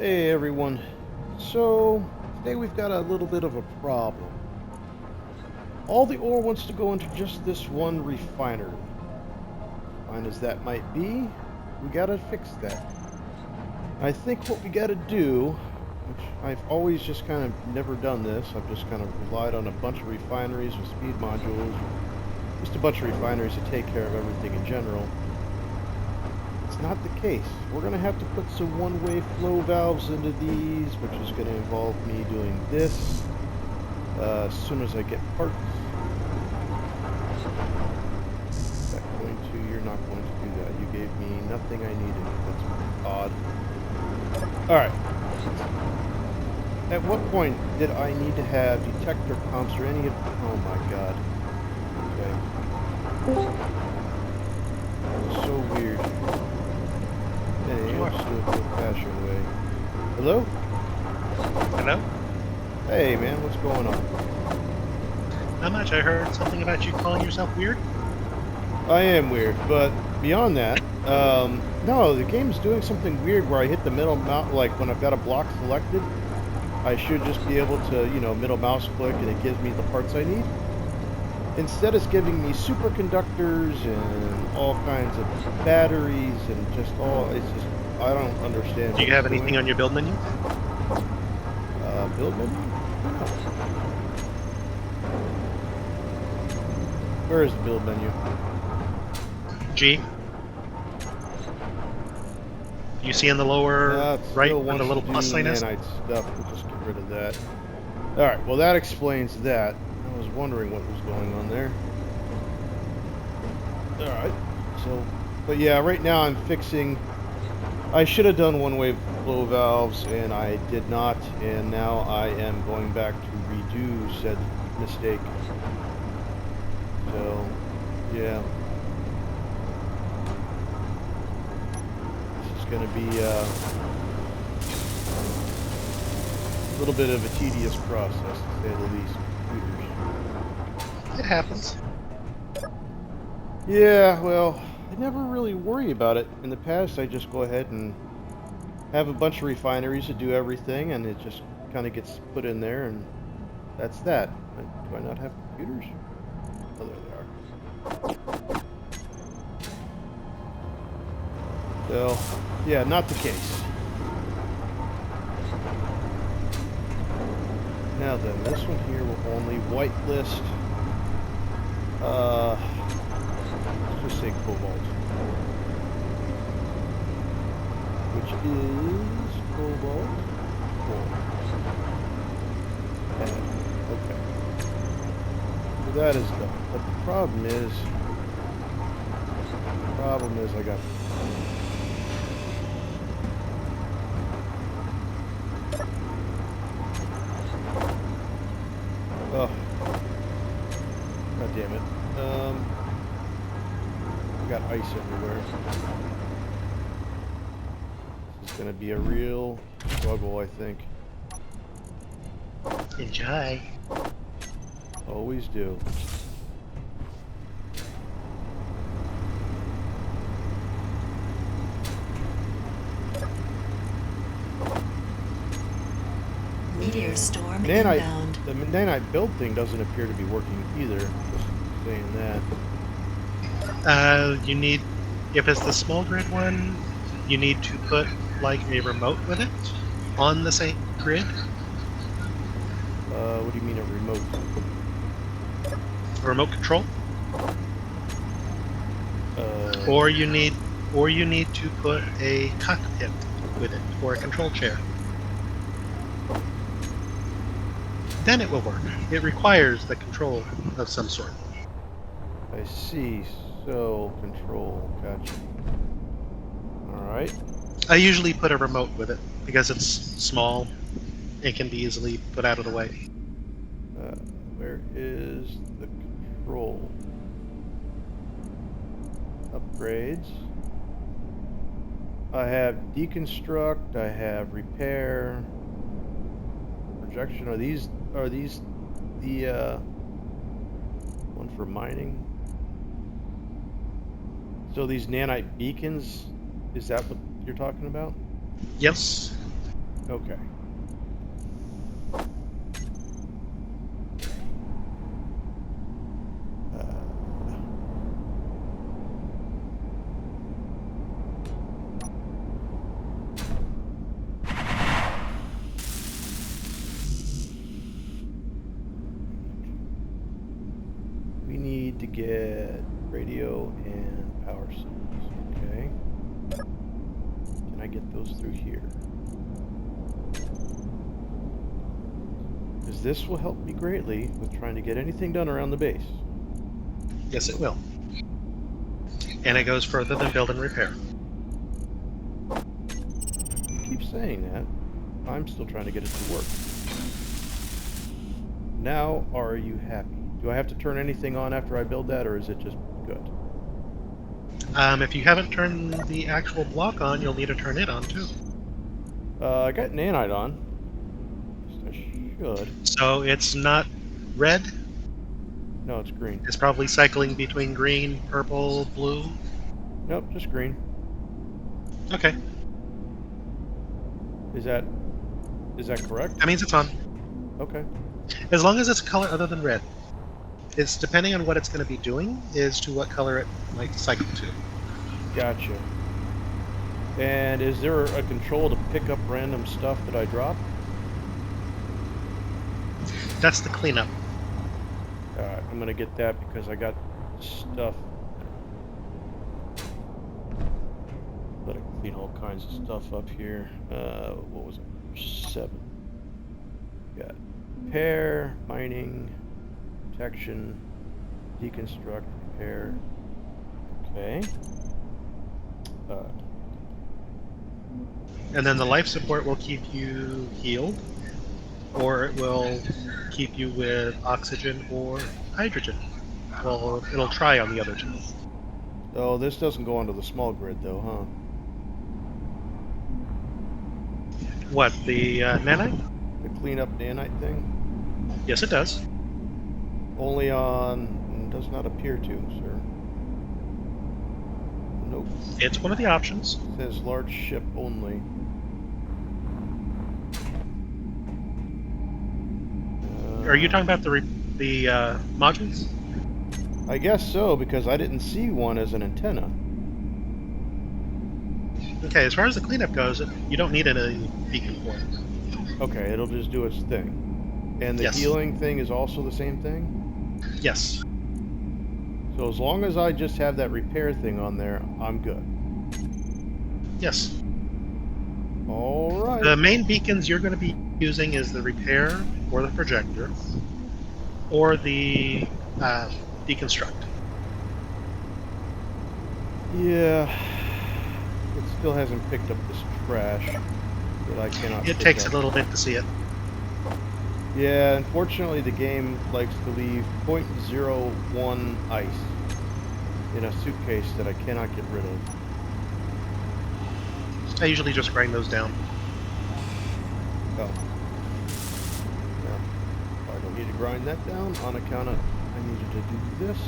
Hey everyone. So, today we've got a little bit of a problem. All the ore wants to go into just this one refinery. Fine as that might be, we gotta fix that. I think what we gotta do, which I've always just kind of never done this, I've just kind of relied on a bunch of refineries with speed modules, just a bunch of refineries to take care of everything in general. It's not the case. We're going to have to put some one-way flow valves into these, which is going to involve me doing this as soon as I get parts. Is that going to? You're not going to do that. You gave me nothing I needed. That's odd. Alright. At what point did I need to have detector pumps or any of... Oh my god. Okay. So weird. Hey, let's do it the old-fashioned way. Hello? Hello? Hey, man, what's going on? Not much. I heard something about you calling yourself weird. I am weird, but beyond that, no, the game's doing something weird where I hit the middle mouse, like when I've got a block selected, I should just be able to, middle mouse click and it gives me the parts I need. Instead, it's giving me superconductors and all kinds of batteries and just all, it's just, I don't understand. Do you have anything on your build menu? Build menu? No. Where is the build menu? G. You see in the lower right where the little plus sign is? Nanite stuff. We'll just get rid of that. Alright, well that explains that. I was wondering what was going on there. Alright, so, but yeah, right now I'm fixing, I should have done one-way flow valves, and I did not, and now I am going back to redo said mistake. So, yeah. This is going to be a little bit of a tedious process, to say the least. It happens. Yeah, well, I never really worry about it. In the past, I just go ahead and have a bunch of refineries that do everything, and it just kind of gets put in there, and that's that. Do I not have computers? Oh, there they are. So, yeah, not the case. Now then, this one here will only whitelist. Let's just say cobalt. Which is cobalt 4. Okay. So that is done. But the problem is I got... Oh. God damn it. I got ice everywhere. This is gonna be a real struggle, I think. Enjoy. Always do. Meteor storm inbound. The nanite build thing doesn't appear to be working either. Just saying that. You need, if it's the small grid one, you need to put like a remote with it on the same grid. What do you mean a remote? A remote control. Or you need to put a cockpit with it, or a control chair. Then it will work. It requires the control of some sort. I see. So, control. Gotcha. Alright. I usually put a remote with it because it's small. It can be easily put out of the way. Where is the control? Upgrades. I have deconstruct. I have repair. Projection. Are these the one for mining? So these nanite beacons, is that what you're talking about? Yes. Okay. We need to get radio and power cells. Okay. Can I get those through here? Because this will help me greatly with trying to get anything done around the base. Yes, it will. And it goes further than build and repair. You keep saying that. I'm still trying to get it to work. Now, are you happy? Do I have to turn anything on after I build that, or is it just good? If you haven't turned the actual block on, you'll need to turn it on too. I got nanite on. I should. So it's not red. No, it's green. It's probably cycling between green, purple, blue. Nope, just green. Okay. Is that correct? That means it's on. Okay. As long as it's a color other than red. It's depending on what it's going to be doing as to what color it might cycle to. Gotcha. And is there a control to pick up random stuff that I drop? That's the cleanup. Alright, I'm gonna get that because I got stuff. Let it clean all kinds of stuff up here. What was it? 7. Got repair, mining, protection, deconstruct, repair. Okay. And then the life support will keep you healed, or it will keep you with oxygen or hydrogen. Well, it'll try on the other two. Oh, this doesn't go onto the small grid though, huh? What, the nanite? The cleanup nanite thing? Yes, it does. Only on... does not appear to, sir. Nope. It's one of the options. It says large ship only. Are you talking about the modules? I guess so, because I didn't see one as an antenna. Okay, as far as the cleanup goes, you don't need any beacon for it. Okay, it'll just do its thing. And the Yes. healing thing is also the same thing? Yes. So as long as I just have that repair thing on there, I'm good. Yes. Alright. The main beacons you're going to be using is the repair or the projector or the deconstruct. Yeah. It still hasn't picked up this trash that I cannot It pick takes up. a little bit to see it. Yeah, unfortunately the game likes to leave 0.01 ice in a suitcase that I cannot get rid of. I usually just grind those down. Oh. Yeah. I don't need to grind that down on account of I needed to do this.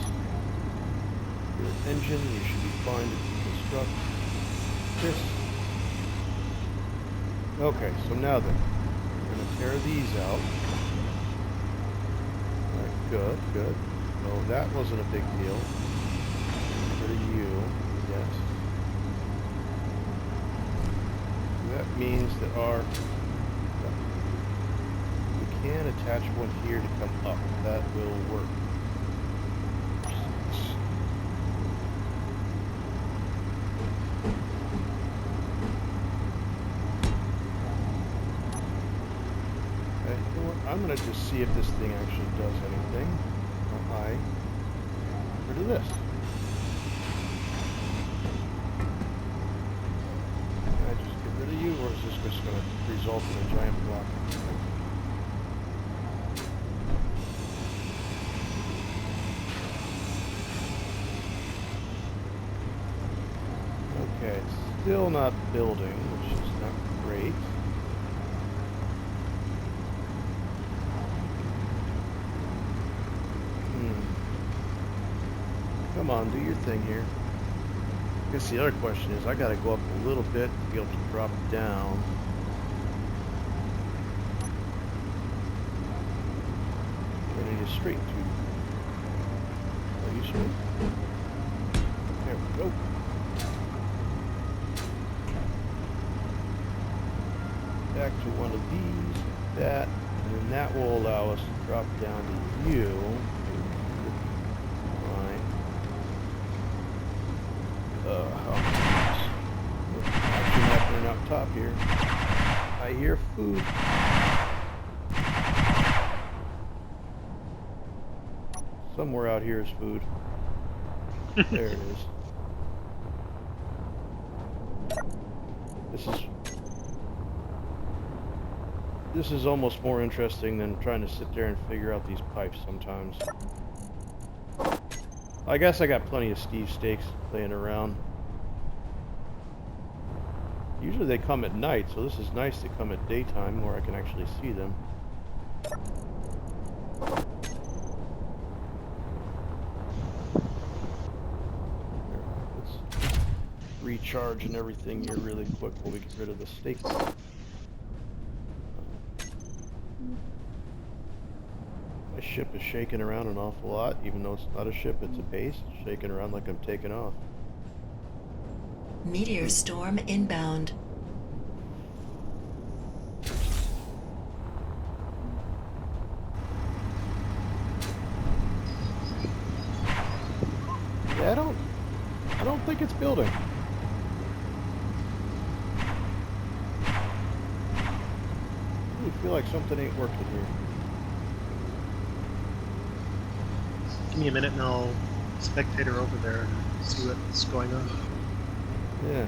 Your engine, you should be fine to deconstruct this. Okay, so now then, we're going to tear these out. Alright, good, good. No, that wasn't a big deal. Get rid of you, yes. That means that we can attach one here to come up. That will work. Okay, you know what? I'm gonna just see if this thing actually does anything. Get rid of this. Can I just get rid of you, or is this just going to result in a giant block? Okay, it's still not building, which is not great. Come on, do your thing here. I guess the other question is, I gotta go up a little bit to be able to drop it down. I need a straight tube. Are you straight? There we go. Back to one of these, that, and then that will allow us to drop down to you. Action happening out top here. I hear food. Somewhere out here is food. There it is. This is almost more interesting than trying to sit there and figure out these pipes sometimes. I guess I got plenty of Steve steaks laying around. Usually they come at night, so this is nice to come at daytime where I can actually see them. Let's recharge and everything here really quick while we get rid of the steak. My ship is shaking around an awful lot, even though it's not a ship, it's a base. It's shaking around like I'm taking off. Meteor storm inbound. Yeah, I don't think it's building. I feel like something ain't working here. Give me a minute and I'll spectator over there and see what's going on. Yeah.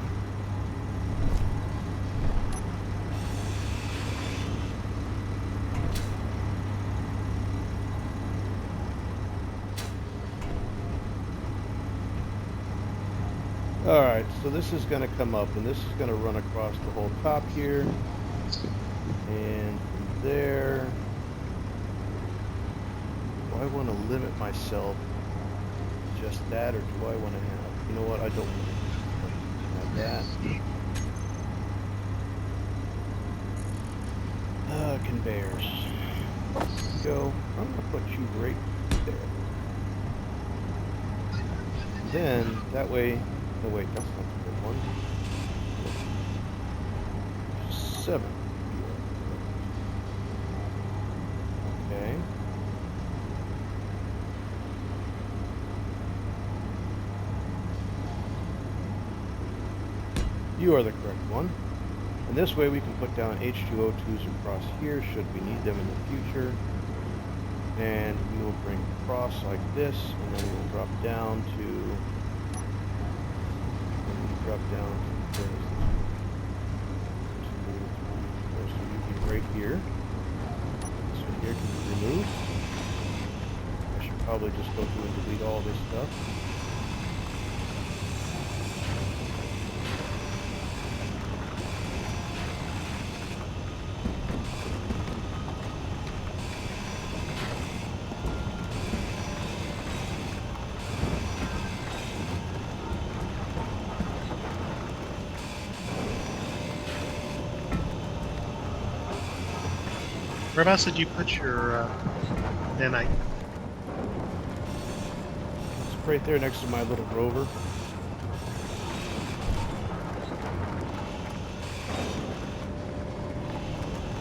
Alright, so this is going to come up, and this is going to run across the whole top here. And from there... Do I want to limit myself to just that, or do I want to have... You know what, I don't want to have that. Conveyors. Go. I'm going to put you right there. Then, that way... Oh wait, that's not the good one. 7. Okay. You are the correct one. And this way we can put down H2O2s across here should we need them in the future. And we will bring across like this, and then we'll drop down to... Drop down to so you'd be right here. This one here can be removed. I should probably just go through and delete all this stuff. Whereabouts did you put your nanite? It's right there next to my little rover.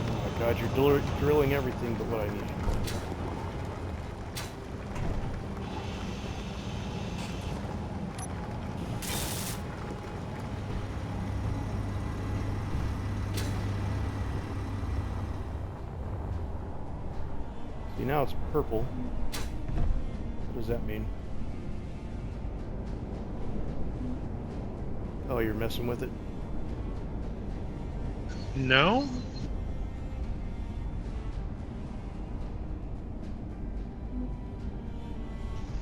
Oh my god, you're drilling everything but what I need. Now it's purple. What does that mean? Oh, you're messing with it? No.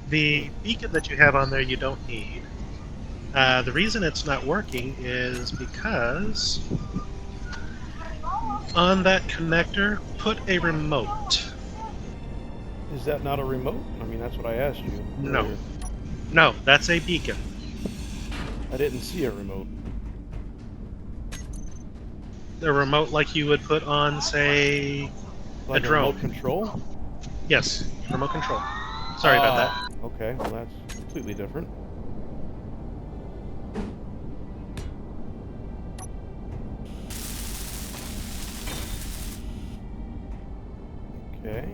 The beacon that you have on there you don't need. The reason it's not working is because on that connector, put a remote. Is that not a remote? I mean, that's what I asked you. No. Earlier. No, that's a beacon. I didn't see a remote. A remote like you would put on, say, Like a drone. remote control? Yes. remote control. Sorry about that. Okay, well that's completely different. Okay.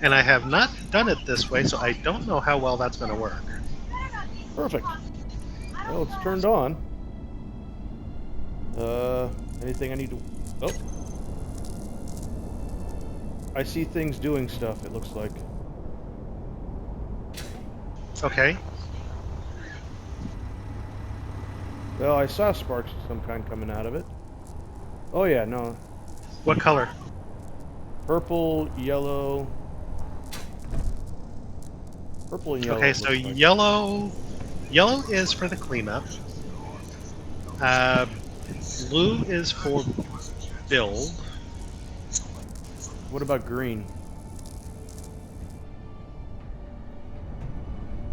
And I have not done it this way, so I don't know how well that's going to work. Perfect. Well, it's turned on. Anything I need to... Oh. I see things doing stuff, it looks like. Okay. Well, I saw sparks of some kind coming out of it. Oh yeah, no. What color? Purple, yellow... Purple and yellow. Okay, it so looks like. yellow is for the cleanup. Blue is for build. What about green?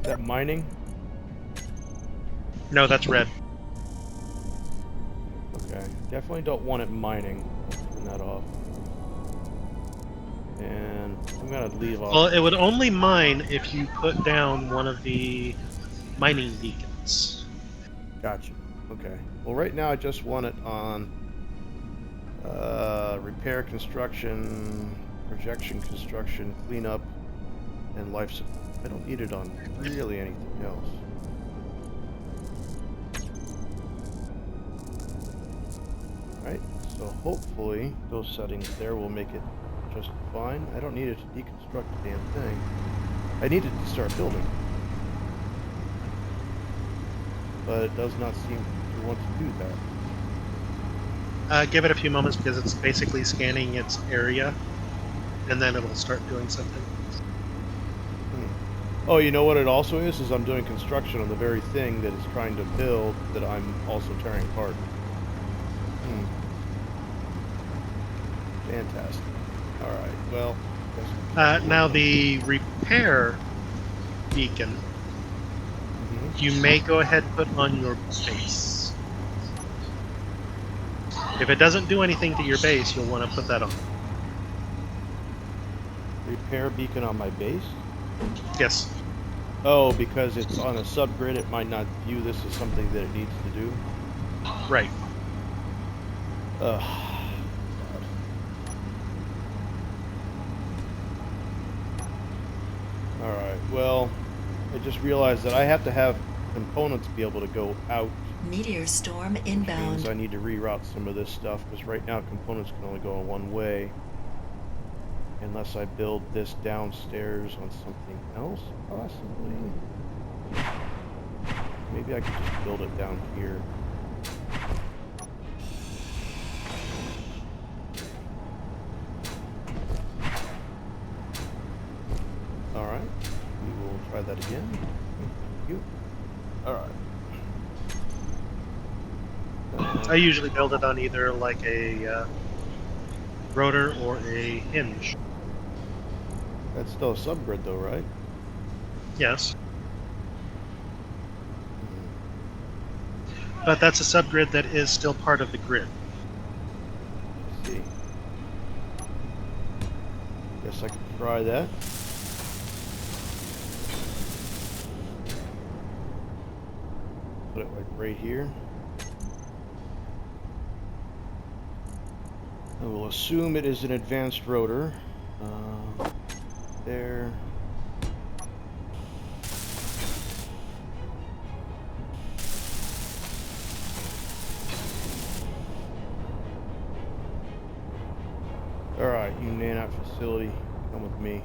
Is that mining? No, that's red. Okay, definitely don't want it mining. Turn that off. And I'm gonna leave off. Well, it would only mine if you put down one of the mining beacons. Gotcha. Okay. Well, right now I just want it on repair, construction, projection, construction, cleanup, and life support. I don't need it on really anything else. Right. So hopefully those settings there will make it just fine. I don't need it to deconstruct the damn thing. I need it to start building. But it does not seem to want to do that. Give it a few moments because it's basically scanning its area, and then it'll start doing something. Oh, you know what it also is? Is I'm doing construction on the very thing that it's trying to build that I'm also tearing apart. Fantastic. Alright, well... Now the repair beacon, you may go ahead and put on your base. If it doesn't do anything to your base, you'll want to put that on. Repair beacon on my base? Yes. Oh, because it's on a subgrid, it might not view this as something that it needs to do? Right. Ugh. Alright, well, I just realized that I have to have components be able to go out. Meteor storm Which inbound. means I need to reroute some of this stuff, because right now components can only go in one way. Unless I build this downstairs on something else, possibly. Maybe I could just build it down here. Alright, we will try that again. Thank you. Alright. I usually build it on either like a rotor or a hinge. That's still a subgrid though, right? Yes. But that's a subgrid that is still part of the grid. Let's see. Guess I could try that. Put it like right here. I will assume it is an advanced rotor. There. Alright, you nanite facility, come with me.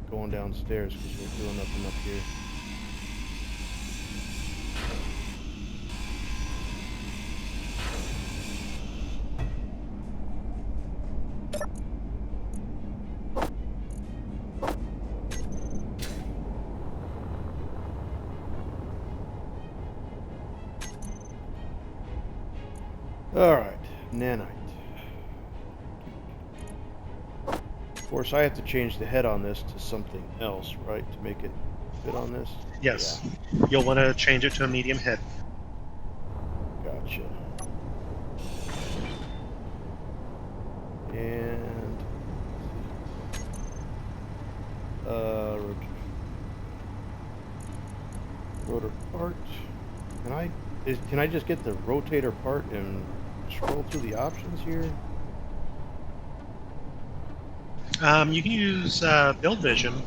Going downstairs because we're doing nothing up here. Alright, nanite. Of course, I have to change the head on this to something else, right? To make it fit on this? Yes. Yeah. You'll want to change it to a medium head. Gotcha. And... Can I just get the rotator part and scroll through the options here? You can use build vision,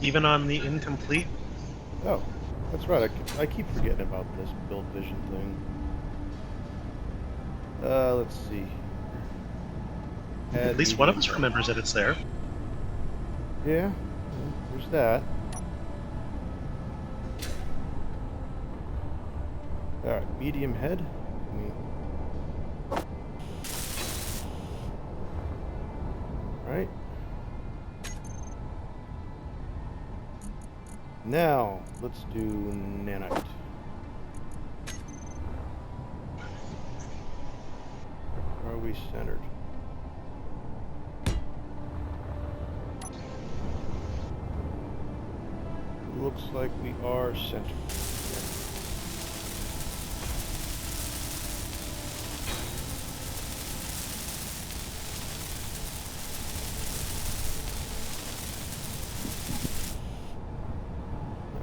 even on the incomplete. Oh, that's right. I keep forgetting about this build vision thing. Let's see. At least one of us remembers that it's there. Yeah, there's that. Alright, medium head. Alright. Now, let's do nanite. Are we centered? Looks like we are centered.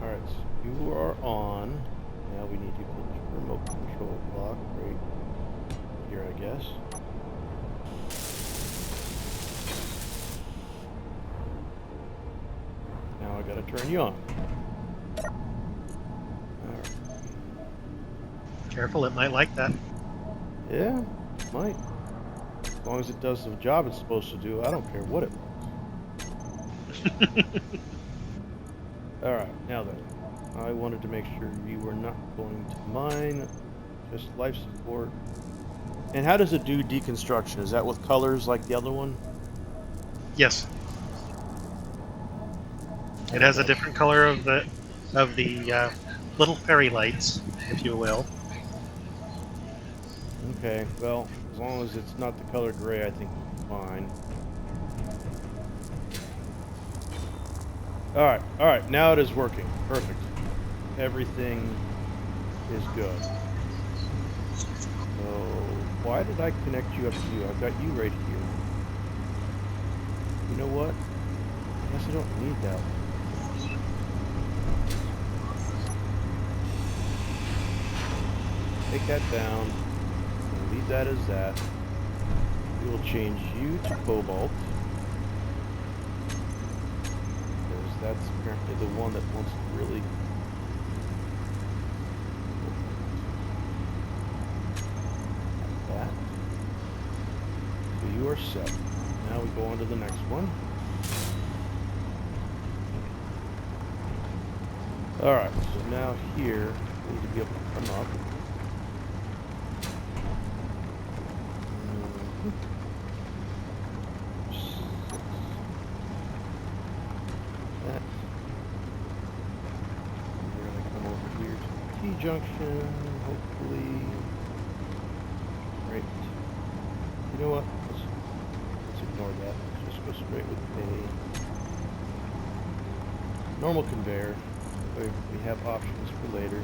Alright, so you are on. Now we need to put the remote control block right here, I guess. Now I gotta turn you on. Alright. Careful, it might like that. Yeah, it might. As long as it does the job it's supposed to do, I don't care what it wants. Alright, now then. I wanted to make sure you were not going to mine, just life support. And how does it do deconstruction? Is that with colors like the other one? Yes. It has a different color of the little fairy lights, if you will. Okay, well, as long as it's not the color gray, I think it's fine. Alright, now it is working. Perfect. Everything is good. So, why did I connect you up to you? I've got you right here. You know what? I guess I don't need that one. Take that down. And leave that as that. We will change you to cobalt. Because that's apparently the one that wants to really... like that. So you are set. Now we go on to the next one. Alright, so now here, we need to be able to come up. That. And we're going to come over here to the T-junction, hopefully. Right. You know what? Let's ignore that. Let's just go straight with a normal conveyor. We have options for later.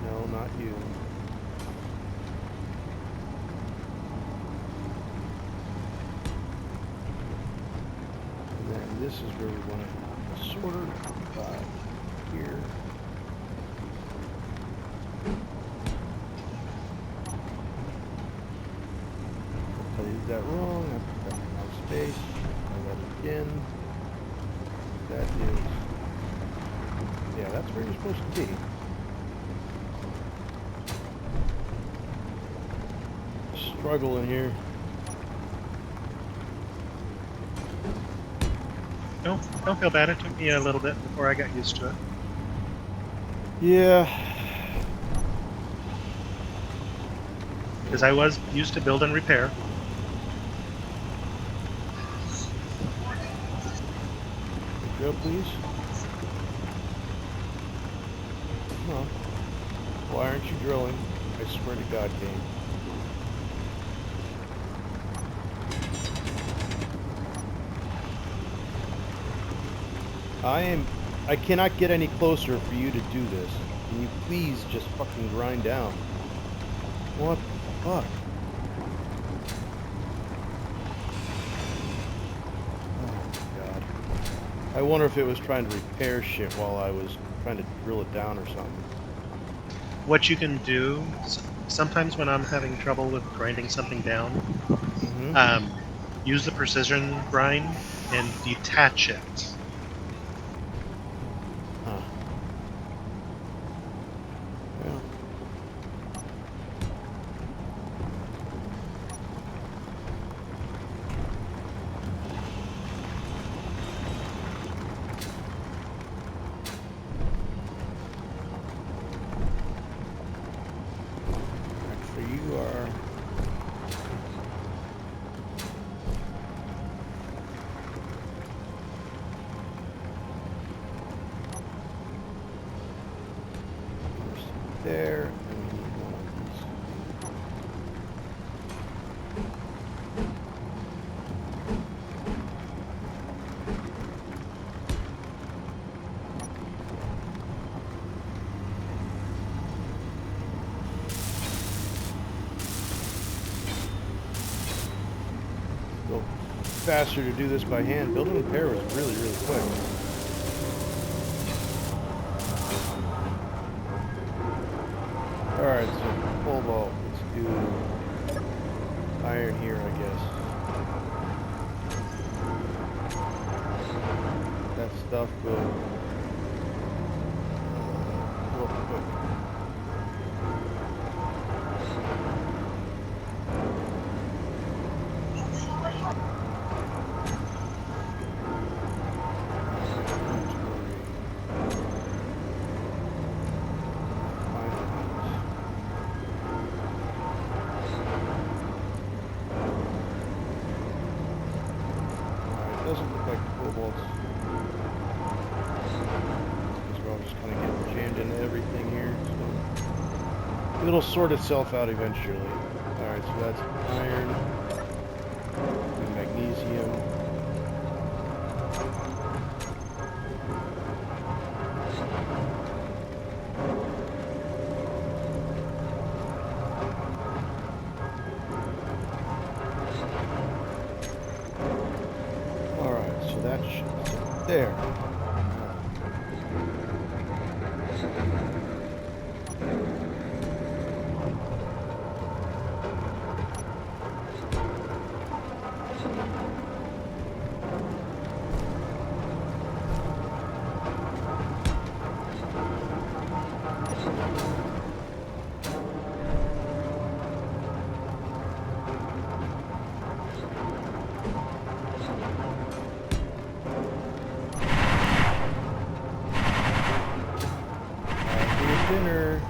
No, not you. And then this is where we want to have the sorter here. I did that wrong. I put that in the wrong space. Try that again. That is, yeah, that's where you're supposed to be. Struggle in here. Don't feel bad. It took me a little bit before I got used to it. Yeah. Because I was used to build and repair. Go, please. Come on. Why aren't you drilling? I swear to God, game. I cannot get any closer for you to do this. Can you please just fucking grind down? What the fuck? Oh my God. I wonder if it was trying to repair shit while I was trying to drill it down or something. What you can do, sometimes when I'm having trouble with grinding something down, Mm-hmm. use the precision grind and detach it. Huh. Well. Actually, you are. There, and we need one of these. Go faster to do this by hand. Build and repair was really, really quick. Alright, so cobalt. Let's do iron here, I guess. That stuff will go up quick. Doesn't look like cobalt's. Because we're all just kind of getting jammed into everything here. So it'll sort itself out eventually. Alright, so that's iron, and magnesium. Alright, so that should sit there. Dinner.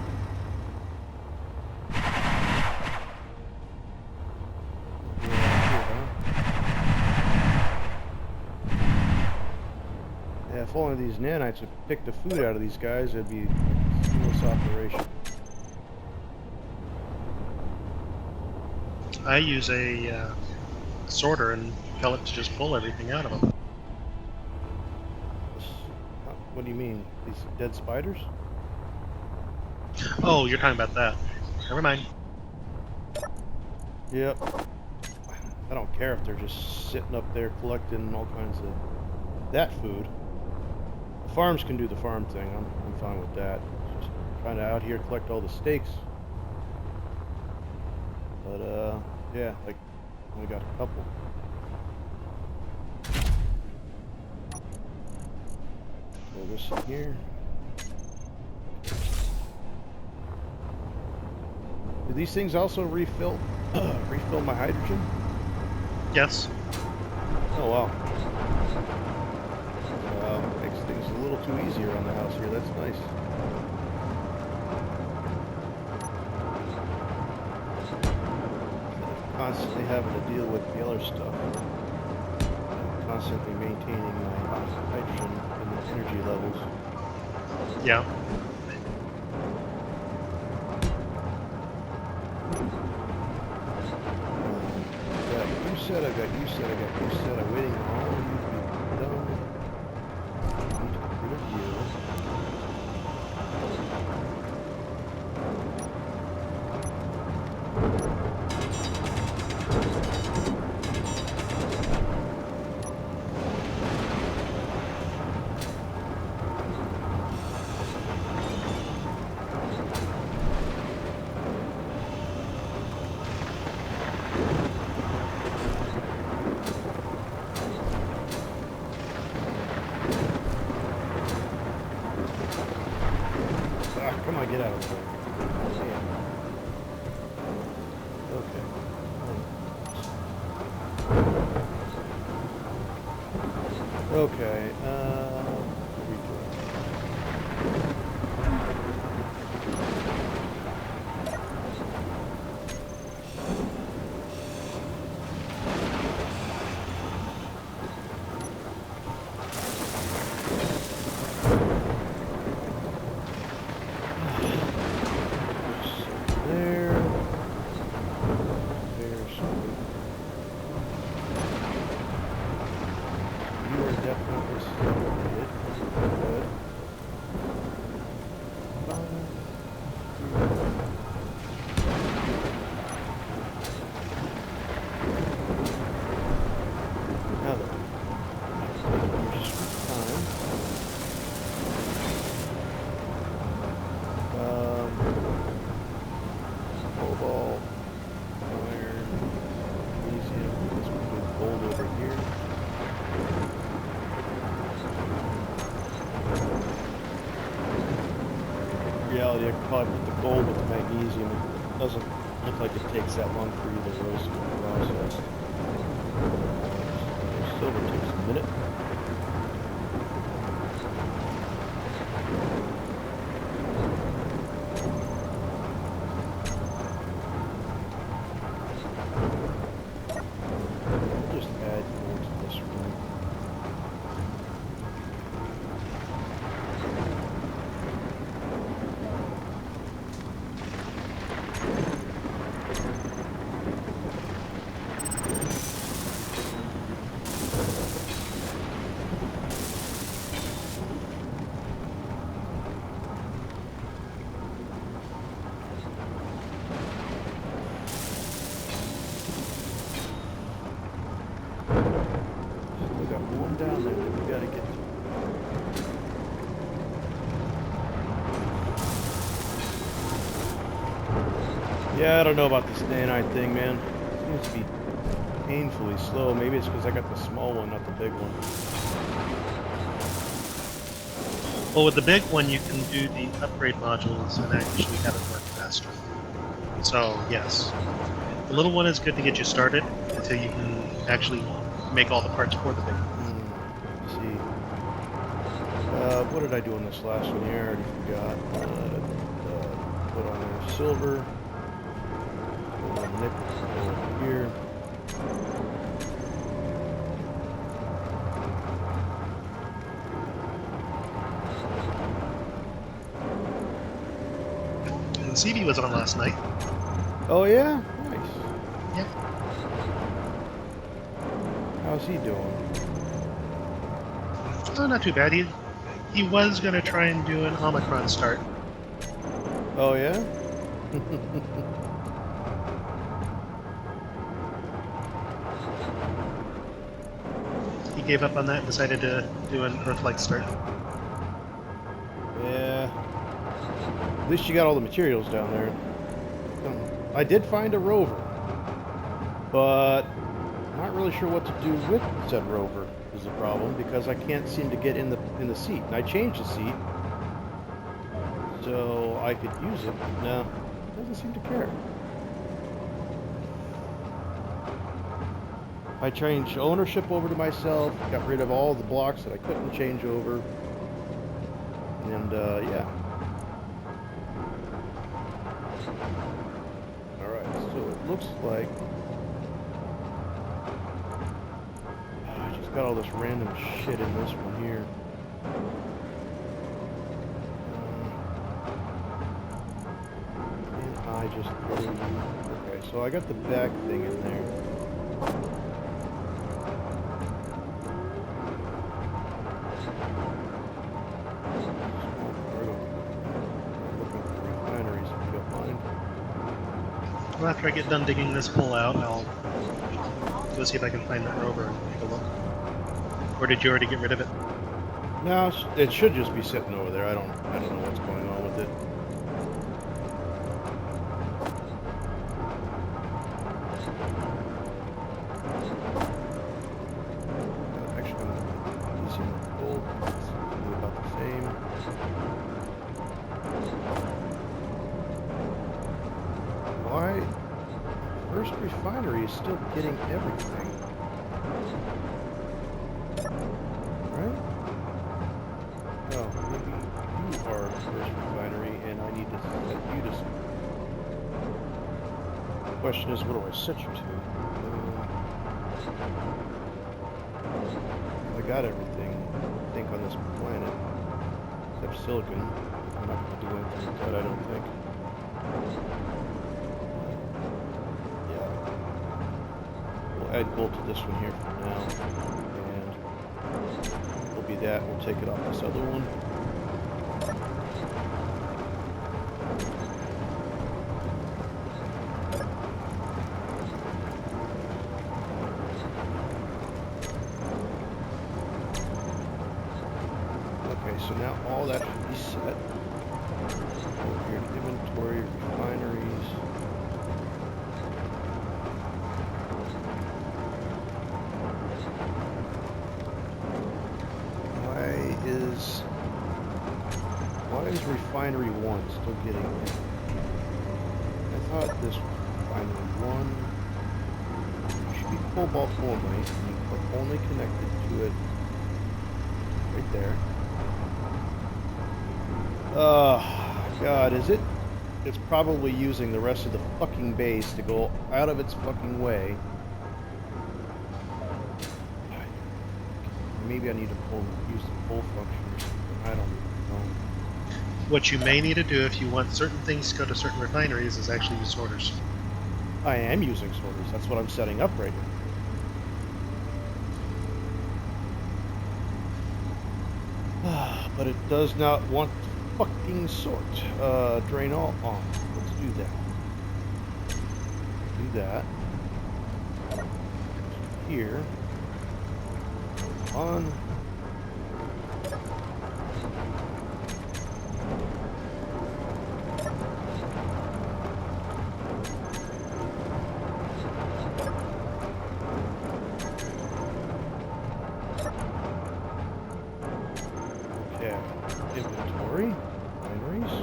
Yeah, if only these nanites would pick the food out of these guys, it'd be like a seamless operation. I use a sorter and tell it to just pull everything out of them. What do you mean? These dead spiders? Oh, you're talking about that. Never mind. Yep. I don't care if they're just sitting up there collecting all kinds of that food. The farms can do the farm thing. I'm fine with that. Just trying to out here collect all the steaks. But yeah, like only got a couple. Throw this in here. Do these things also refill my hydrogen? Yes. Oh wow. Makes things a little too easy around the house here. That's nice. Constantly having to deal with the other stuff. I'm constantly maintaining my hydrogen and the energy levels. Yeah. I got you said, I'm waiting on all of you to be done. I need to get rid of you. Okay, what are we doing? There. There's. You are definitely separated. Good. Now then. Here's time. Cobalt, iron, magnesium. This one do gold over here. In reality, I could probably put the gold with the magnesium. It doesn't look like it takes that long for either of those to be processed. Silver takes a minute. Just add more to this room. We got one down there that we gotta get to. Yeah, I don't know about this day-night thing, man. It seems to be painfully slow. Maybe it's because I got the small one, not the big one. Well, with the big one, you can do the upgrade modules and actually have it work faster. So, yes. The little one is good to get you started until you can actually make all the parts for the big one. Let's see. What did I do on this last one here? I already forgot. Put on there silver. Put on nickel over here. And CV was on last night. Oh yeah? Nice. Yep. How's he doing? Oh, not too bad. He was going to try and do an Omicron start. Oh yeah? He gave up on that and decided to do an Earth-like start. Yeah. At least you got all the materials down there. I did find a rover, but I'm not really sure what to do with said rover is the problem, because I can't seem to get in the seat. And I changed the seat so I could use it, but no, it doesn't seem to care. I changed ownership over to myself, got rid of all the blocks that I couldn't change over, and yeah. Alright, so it looks like I just got all this random shit in this one here. And I just threw... Okay, so I got the back thing in there. Well, after I get done digging this hole out, I'll go see if I can find that rover and take a look. Or did you already get rid of it? No, it should just be sitting over there. I don't know what's going on with it. Actually, I'm going to use the gold. It's about the same. Why? First Refinery is still getting everything. question is, what do I set you to? I got everything, I think, on this planet, except silicon. I'm not going to do anything with that, I don't think. Yeah. We'll add gold to this one here for now, and it'll be that. We'll take it off this other one. So now all that should be set. Over here to inventory, refineries. Why is refinery 1 still getting in? I thought this refinery 1 should be cobalt only, and you are only connected to it right there. God, is it? It's probably using the rest of the fucking base to go out of its fucking way. Maybe I need to use the pull function or something. I don't know. What you may need to do if you want certain things to go to certain refineries is actually use sorters. I am using sorters. That's what I'm setting up right now. But it does not want to fucking sort. Drain all on. Let's do that. Do that. Here. On. Okay. Inventory. Binaries.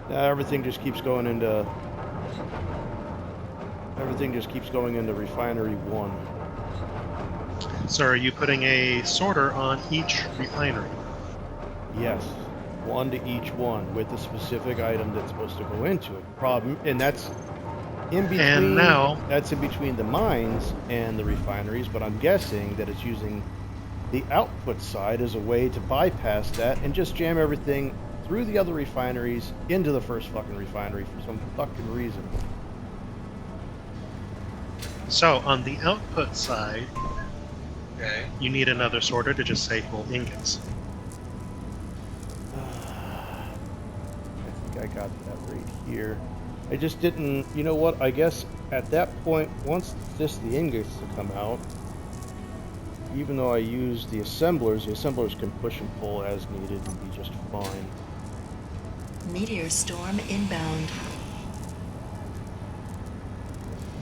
Now everything just keeps going into refinery 1. So are you putting a sorter on each refinery? Yes. One to each one with the specific item that's supposed to go into it. And that's in between. And now that's in between the mines and the refineries, but I'm guessing that it's using the output side as a way to bypass that and just jam everything through the other refineries into the first fucking refinery for some fucking reason. So on the output side, Okay. you need another sorter to just say full ingots. I think I got that right here. I just didn't, you know what, I guess at that point, once just the ingots to come out, even though I use the assemblers can push and pull as needed and be just fine. Meteor storm inbound.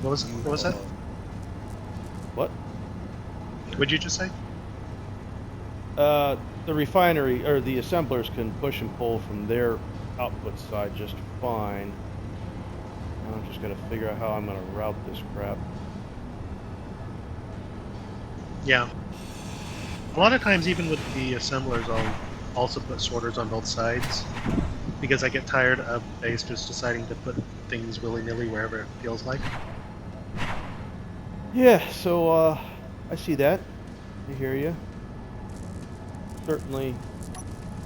What was that? What? What'd you just say? The refinery, or the assemblers can push and pull from their output side just fine. I'm just gonna figure out how I'm gonna route this crap. Yeah. A lot of times, even with the assemblers, I'll also put sorters on both sides because I get tired of base just deciding to put things willy-nilly wherever it feels like. Yeah, so, I see that. I hear you. Certainly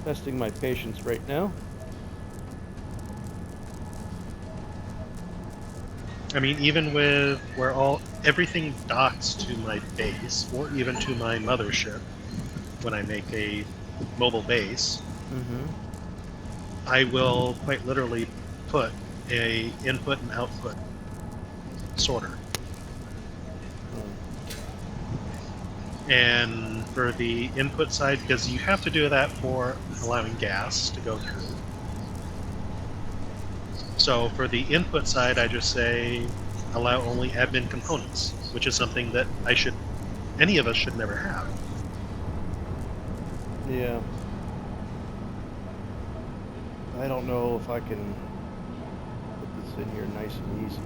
testing my patience right now. I mean, even with where everything docks to my base, or even to my mothership, when I make a mobile base, I will quite literally put a input and output sorter. And for the input side, because you have to do that for allowing gas to go through. So for the input side, I just say allow only admin components, which is something that any of us should never have. Yeah. I don't know if I can put this in here nice and easy.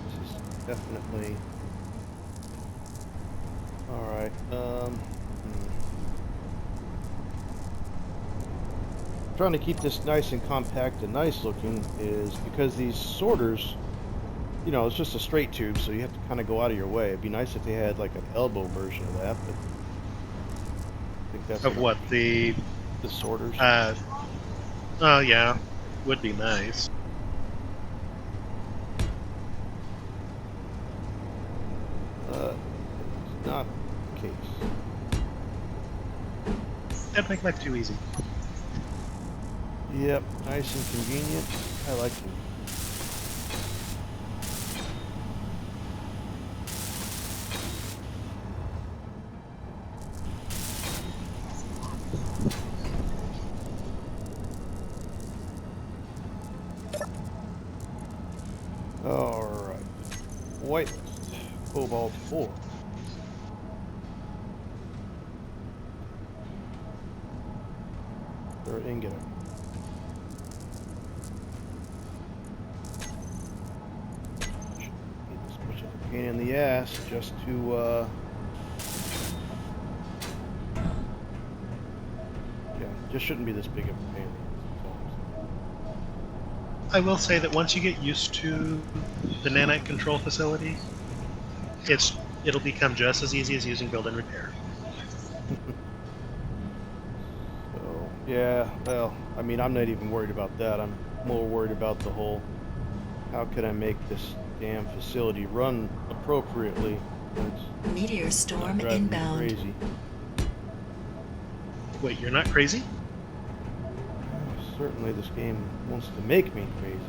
This is definitely... Alright, trying to keep this nice and compact and nice looking is because these sorters, you know, it's just a straight tube, so you have to kind of go out of your way. It'd be nice if they had like an elbow version of that, but I think that's Of what, the sorters. oh yeah, would be nice. It's not the case. That'd make life too easy. Yep, nice and convenient. I like it. Alright. White cobalt 4. Or ingot. Need this much of a pain in the ass just to yeah, just shouldn't be this big of a pain in the ass. That's all I'm saying. I will say that once you get used to the nanite control facility, it'll become just as easy as using build and repair. So yeah, well, I mean, I'm not even worried about that. I'm more worried about the whole, how can I make this damn facility run appropriately? It's Meteor storm driving me inbound. crazy. Wait, you're not crazy? Certainly this game wants to make me crazy.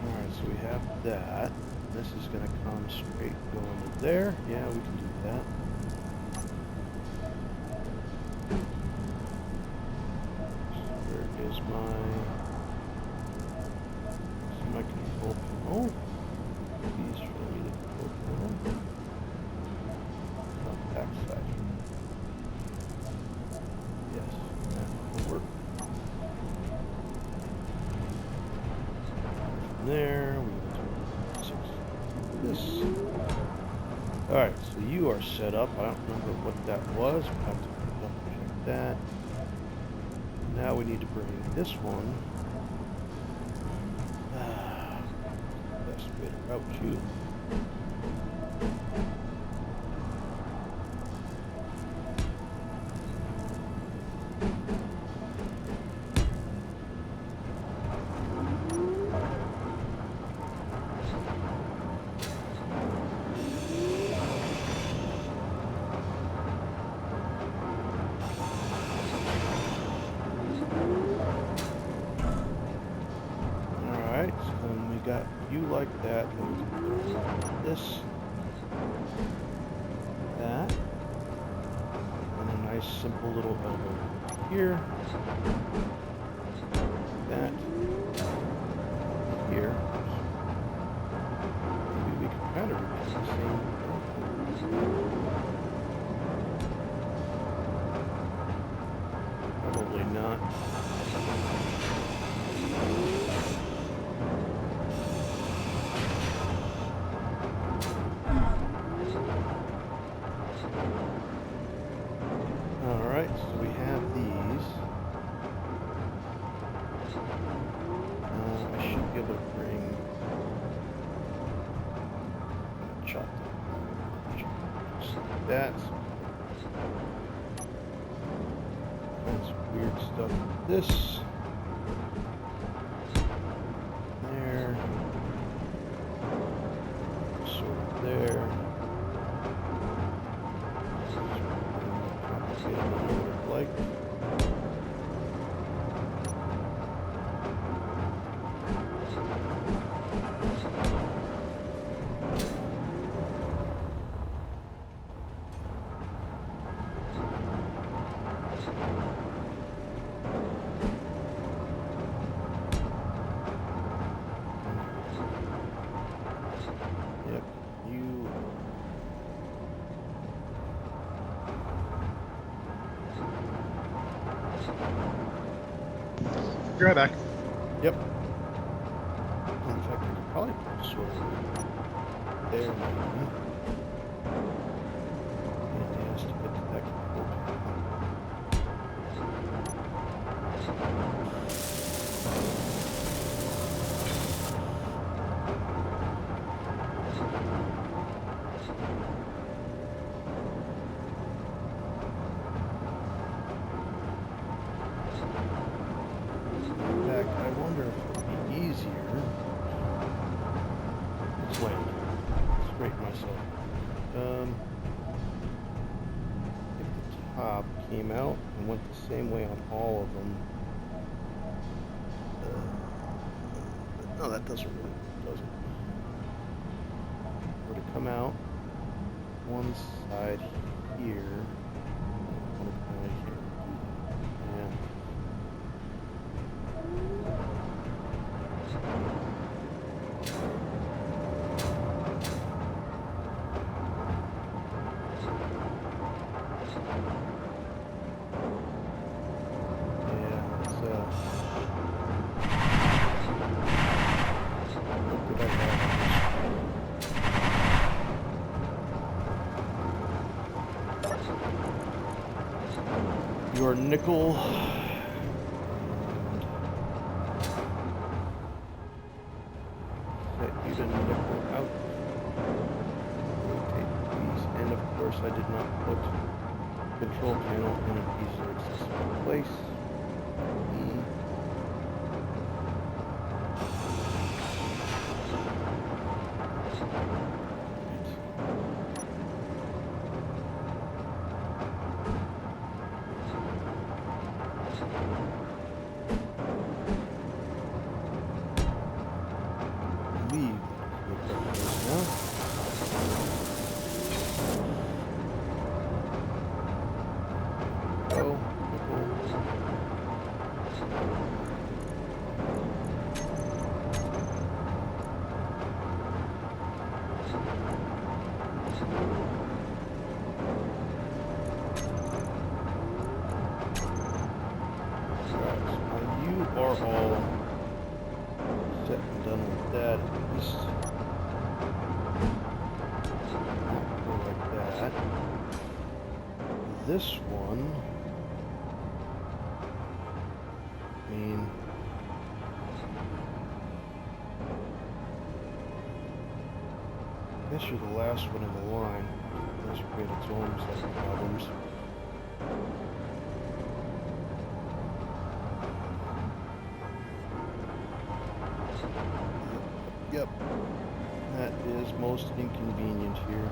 Alright, so we have that. This is going to come straight going to there. Yeah, we can do that. Where is my control panel? These show me the control panel. On the back side. Yes, that will work. From there, we will do this. Alright, so you are set up. I don't remember what that was. We'll have to double check that. Now we need to bring this one. Best way to route you. Alright, so then we got you like that. Then we can put this, that, and a nice simple little elbow here, that, here. Maybe we can kind of repeat the same. Probably not. Alright, so we have these. I should be able to bring... I'm gonna chop that. Just like that. That's weird stuff. This. There. Sort of there. Like yep, you. Be right back. Yep. In fact, I could probably put sort of there maybe. And has to get to that control panel. In fact, I wonder if it would be easier. Let's land. Straighten myself. If the top came out and went the same way on all of them. No, that doesn't really, does it? Were to come out one side here. One side here. Yeah. Your nickel. Set you to nickel out. Rotate these, and of course I did not put control panel in an easier accessible place. Leave. Go. You are all set and done with that. At least go like that. This one, I mean, I guess you're the last one in the line. That's create its own set of problems. Yep, that is most inconvenient here.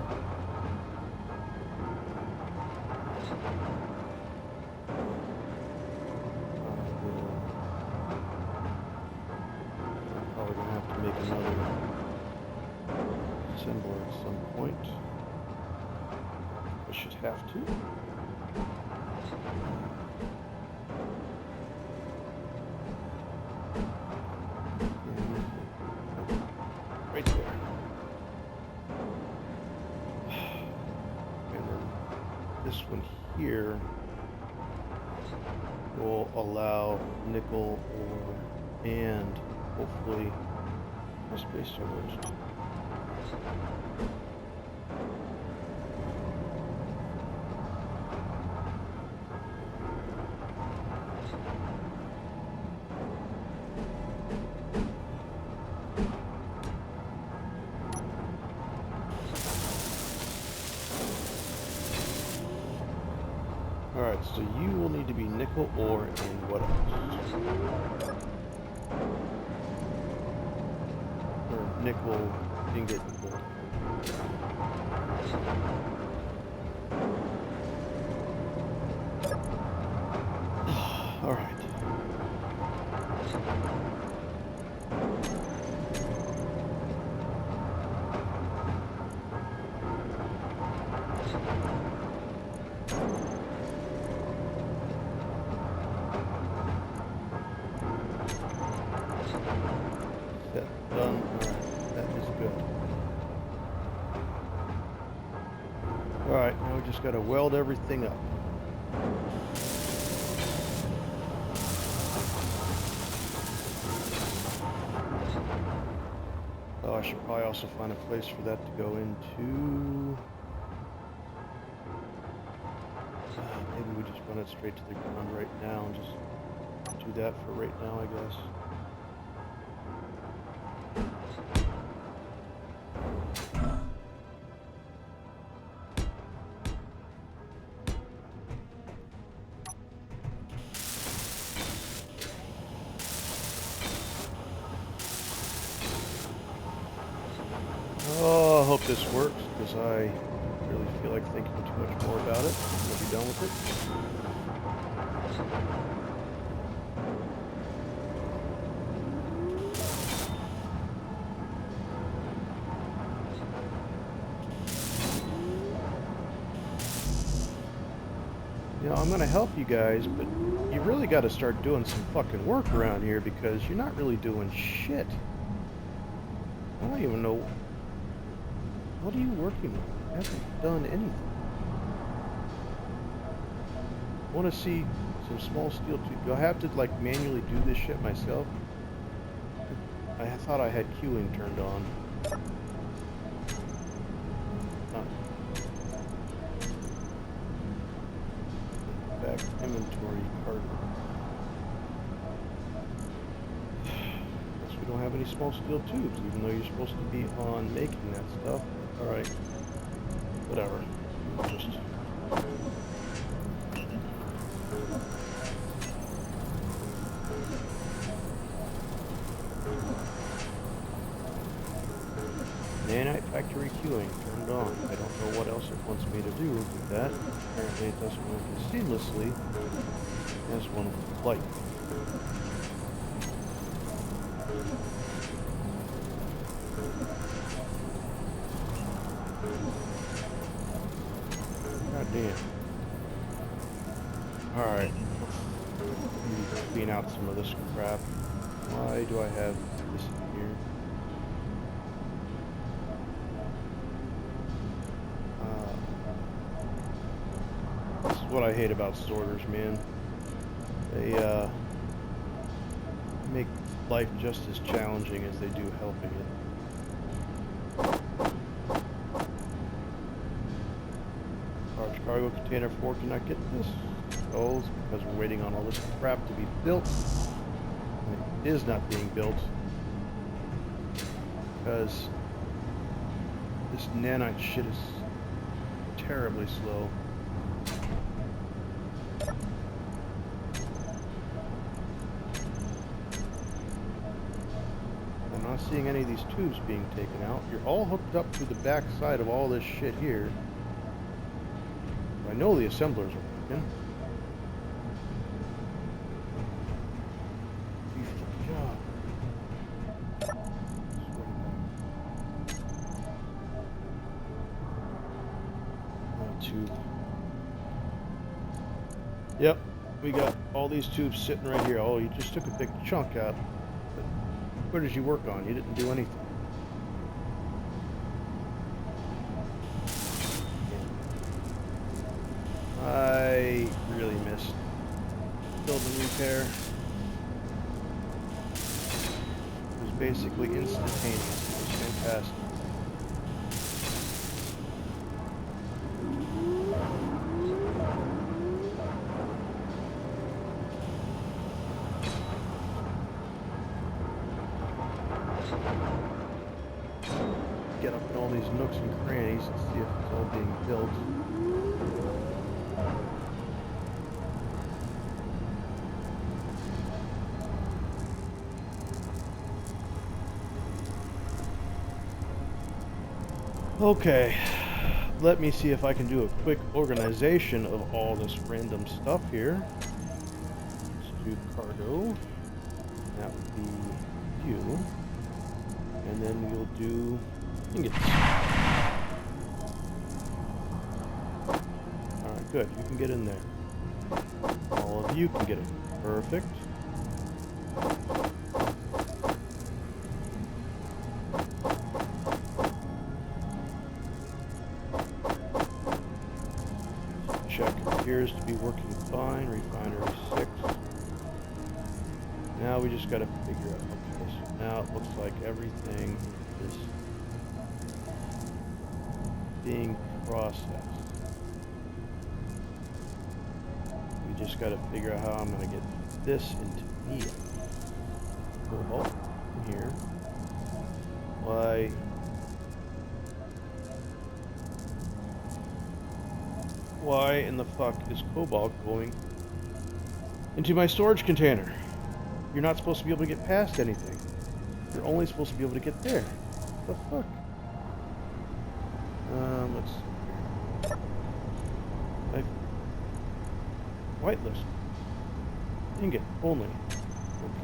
I'm probably going to have to make another symbol at some point. I should have to. Right there. And then this one here will allow nickel and hopefully the space servers. Alright, so you will need to be nickel ore and what else? Or nickel ingot and gold. Alright. Done. Alright, that is good. Alright, now we just gotta weld everything up. I should probably also find a place for that to go into. Maybe we just run it straight to the ground right now and just do that for right now, I guess. Oh, I hope this works, because I really feel like thinking too much more about it. We'll be done with it. You know, I'm going to help you guys, but you really got to start doing some fucking work around here, because you're not really doing shit. I don't even know. What are you working with? You haven't done anything. I want to see some small steel tube. Do I have to like manually do this shit myself? I thought I had queuing turned on. Not. Back inventory card. Guess we don't have any small steel tubes, even though you're supposed to be on making that stuff. Alright. Whatever. Just... Nanite factory queuing turned on. I don't know what else it wants me to do with that. Apparently it doesn't work as seamlessly as one would like. God damn. Alright. Clean out some of this crap. Why do I have this in here? This is what I hate about sorters, man. They make life just as challenging as they do helping it. Large cargo container 4 cannot get this. Oh, it's because we're waiting on all this crap to be built. And it is not being built because this nanite shit is terribly slow. I'm not seeing any of these tubes being taken out. You're all hooked up to the back side of all this shit here. I know the assemblers are working. Good job. Tube. Yep, we got all these tubes sitting right here. Oh, you just took a big chunk out. But where did you work on? You didn't do anything. I really missed build and repair. It was basically instantaneous. It was fantastic. Get up in all these nooks and crannies and see if it's all being built. Okay, let me see if I can do a quick organization of all this random stuff here. Let's do cargo. That would be you. And then we'll do ingots. Alright, good. You can get in there. All of you can get in. Perfect. Check appears to be working fine. Refinery 6. Now we just got to figure out. Okay, so now it looks like everything is being processed. We just got to figure out how I'm going to get this into neon. Cobalt in here. Why in the fuck is cobalt going into my storage container? You're not supposed to be able to get past anything. You're only supposed to be able to get there. What the fuck? Let's see here. Whitelist. Ingot only.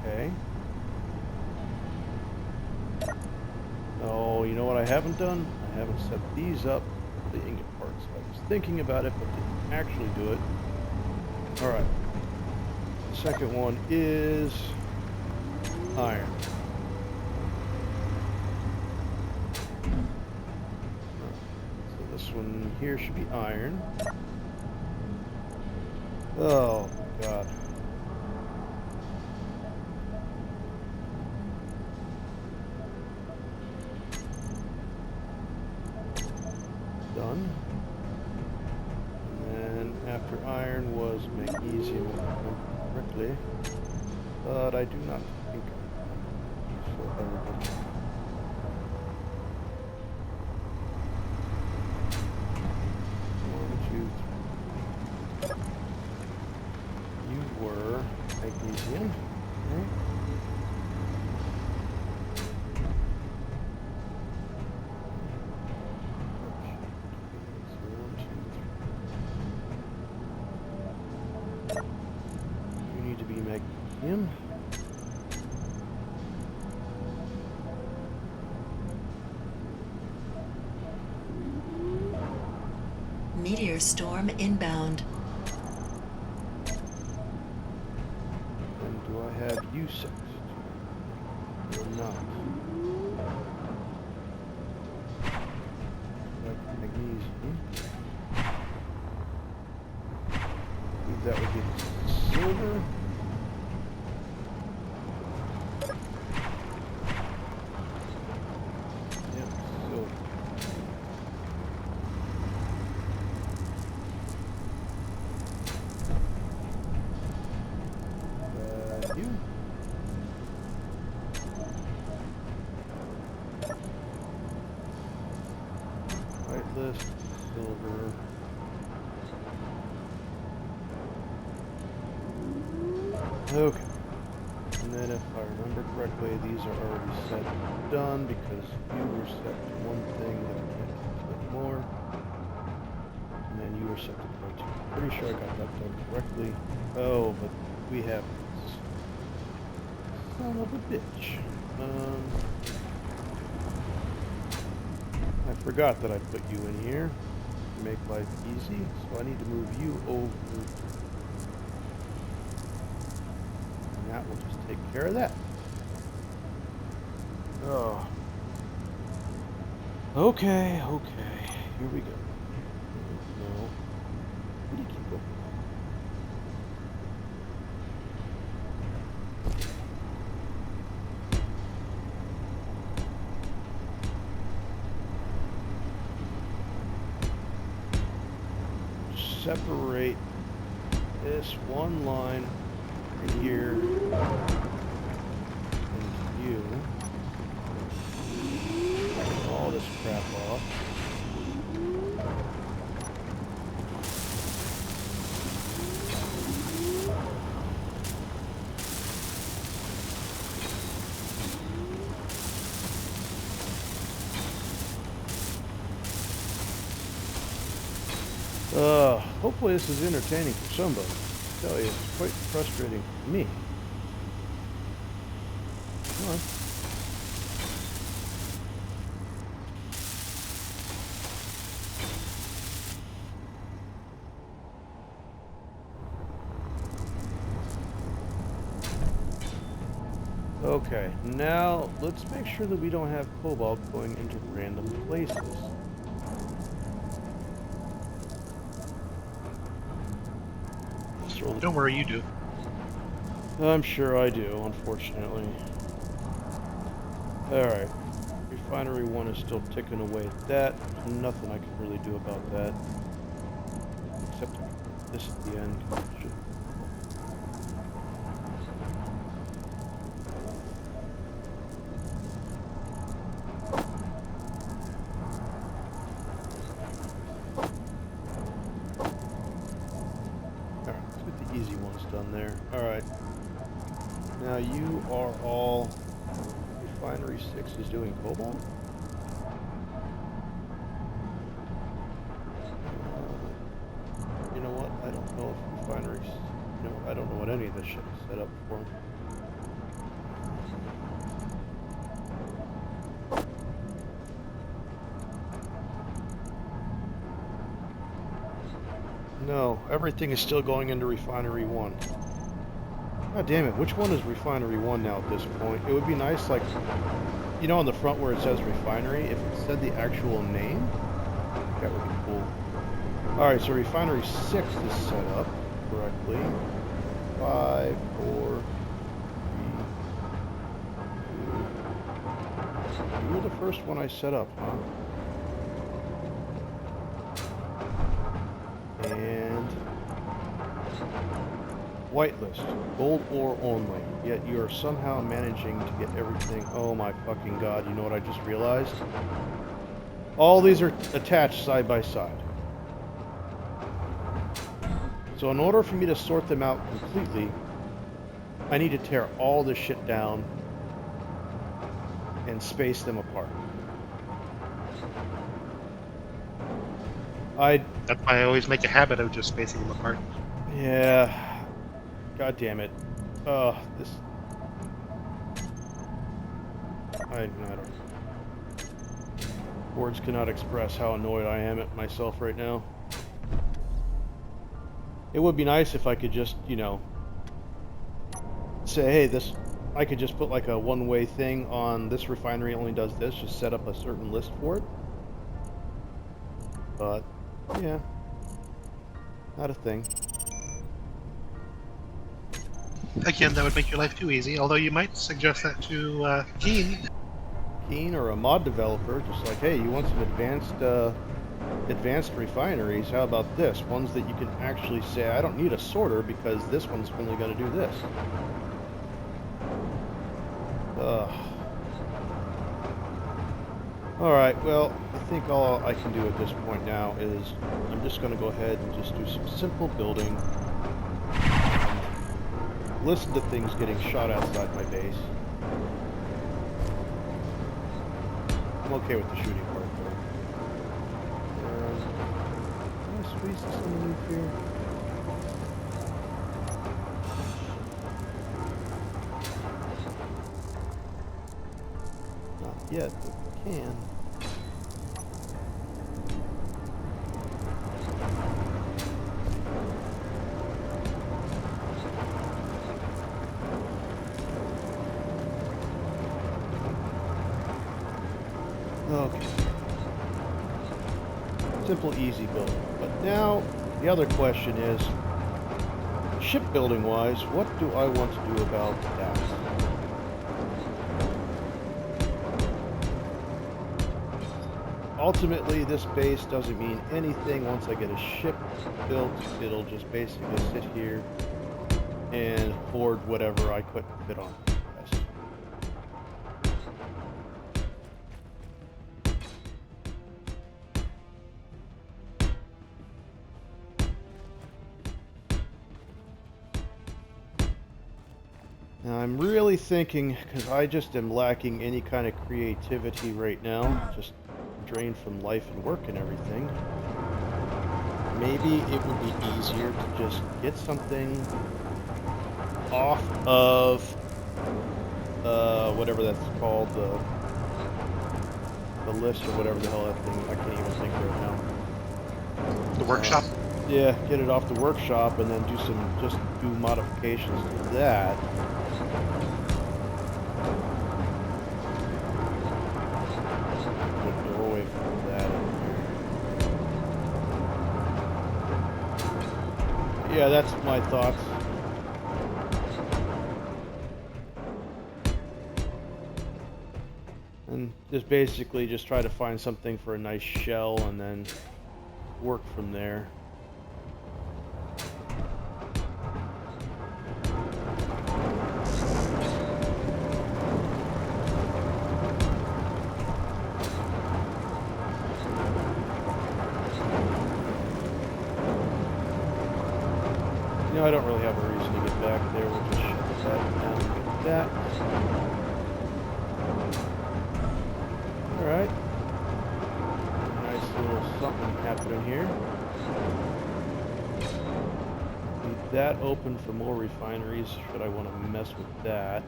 Okay. Oh, you know what I haven't done? I haven't set these up for the ingot parts. I was thinking about it, but didn't actually do it. Alright. The second one is iron. So this one here should be iron. Oh, God. Done. And then after iron was magnesium correctly, but I do not think I'm so horrible. One, two, three. You were magnesium, right? Magnesium. Meteor storm inbound. And do I have you set? Or not? Like magnesium. I believe that would be the silver. Whitelist, silver. Okay. And then if I remember correctly, these are already set done because you were set to one thing that I can't do anymore. And then you were set to the two. Pretty sure I got that done correctly. Oh, but we have this. Son of a bitch. I forgot that I put you in here to make life easy, so I need to move you over. And that will just take care of that. Oh. Okay. Here we go. No. Where do you keep going? Separate this one line right here and you. Take all this crap off. Hopefully this is entertaining for somebody. I tell you, it's quite frustrating for me. Come on. Okay, now let's make sure that we don't have cobalt going into random places. Don't worry, you do. I'm sure I do, unfortunately. Alright. Refinery 1 is still ticking away at that. There's nothing I can really do about that. Except this at the end. Alright, let's get the easy ones done there. Alright. Now you are all... Refinery 6 is doing cobalt? You know what? I don't know if refineries... You know, I don't know what any of this shit is set up for. No, everything is still going into Refinery 1. God damn it, which one is Refinery 1 now at this point? It would be nice, like, you know on the front where it says Refinery, if it said the actual name, that would be cool. Alright, so Refinery 6 is set up correctly. 5, 4, 3, 2... You were the first one I set up, huh? And... Whitelist, gold ore only, yet you are somehow managing to get everything. Oh my fucking god, you know what I just realized? All these are attached side by side. So in order for me to sort them out completely, I need to tear all this shit down and space them apart. That's why I always make a habit of just spacing them apart. Yeah. God damn it. This... I don't know. Words cannot express how annoyed I am at myself right now. It would be nice if I could just, you know, say, hey, this... I could just put like a one-way thing on this refinery only does this, just set up a certain list for it. But, yeah. Not a thing. Again, that would make your life too easy, although you might suggest that to Keen. Keen or a mod developer, just like, hey, you want some advanced refineries, how about this? Ones that you can actually say, I don't need a sorter because this one's only going to do this. Alright, well, I think all I can do at this point now is I'm just going to go ahead and just do some simple building. Listen to things getting shot outside my base. I'm okay with the shooting part though. Can I squeeze this underneath here? Not yet, but we can. Okay. Simple, easy building. But now, the other question is, shipbuilding wise, what do I want to do about that? Ultimately, this base doesn't mean anything. Once I get a ship built, it'll just basically sit here and hoard whatever I couldn't fit on. Now I'm really thinking, because I just am lacking any kind of creativity right now, just drained from life and work and everything. Maybe it would be easier to just get something off of, whatever that's called, the list or whatever the hell that thing, I can't even think right now. The workshop? Yeah, get it off the workshop and then just do modifications to that. Put a doorway for that in here. Yeah, that's my thoughts. And just basically just try to find something for a nice shell and then work from there. You know, I don't really have a reason to get back there. We'll just shut that down and get that. Alright. Nice little something happening here. Leave that open for more refineries should I want to mess with that.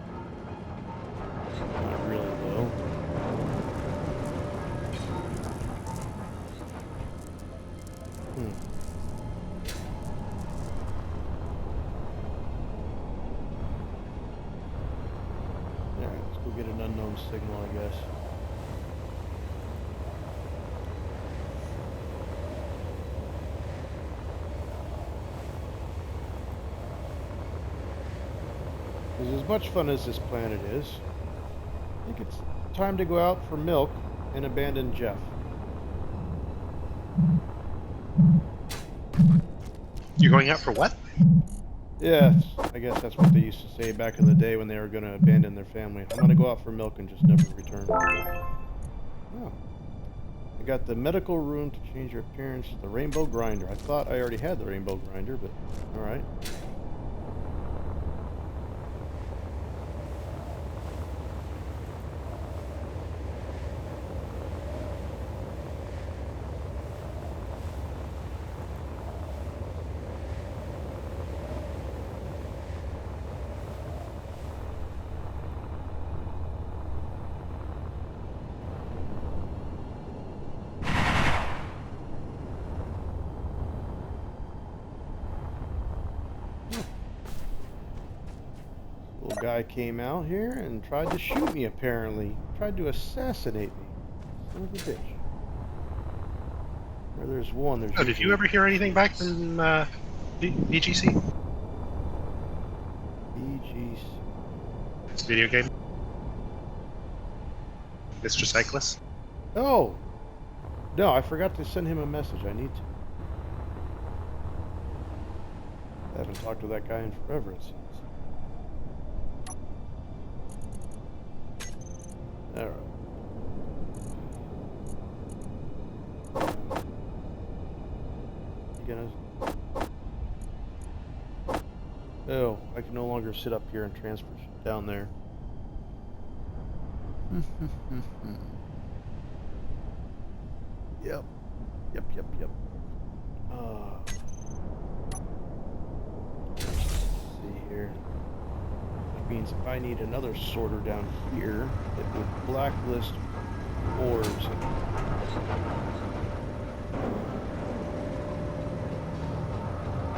Not really though. Alright, let's go get an unknown signal, I guess. As much fun as this planet is, I think it's time to go out for milk and abandon Jeff. You're going out for what? Yeah, I guess that's what they used to say back in the day when they were going to abandon their family. I'm going to go out for milk and just never return. Oh. I got the medical room to change your appearance, the rainbow grinder. I thought I already had the rainbow grinder, but alright. Little guy came out here and tried to shoot me, apparently. Tried to assassinate me. Son of a bitch. Where there's one, there's... Oh, did you ever hear anything back from VGC? BGC. It's a video game. Mr. Cyclist? Oh! No, I forgot to send him a message. I need to. I haven't talked to that guy in forever, it seems. Alright. You gonna... Oh, I can no longer sit up here and transfer shit down there. Yep. Yep. Let's see here. That means if I need another sorter down here, it would blacklist ores.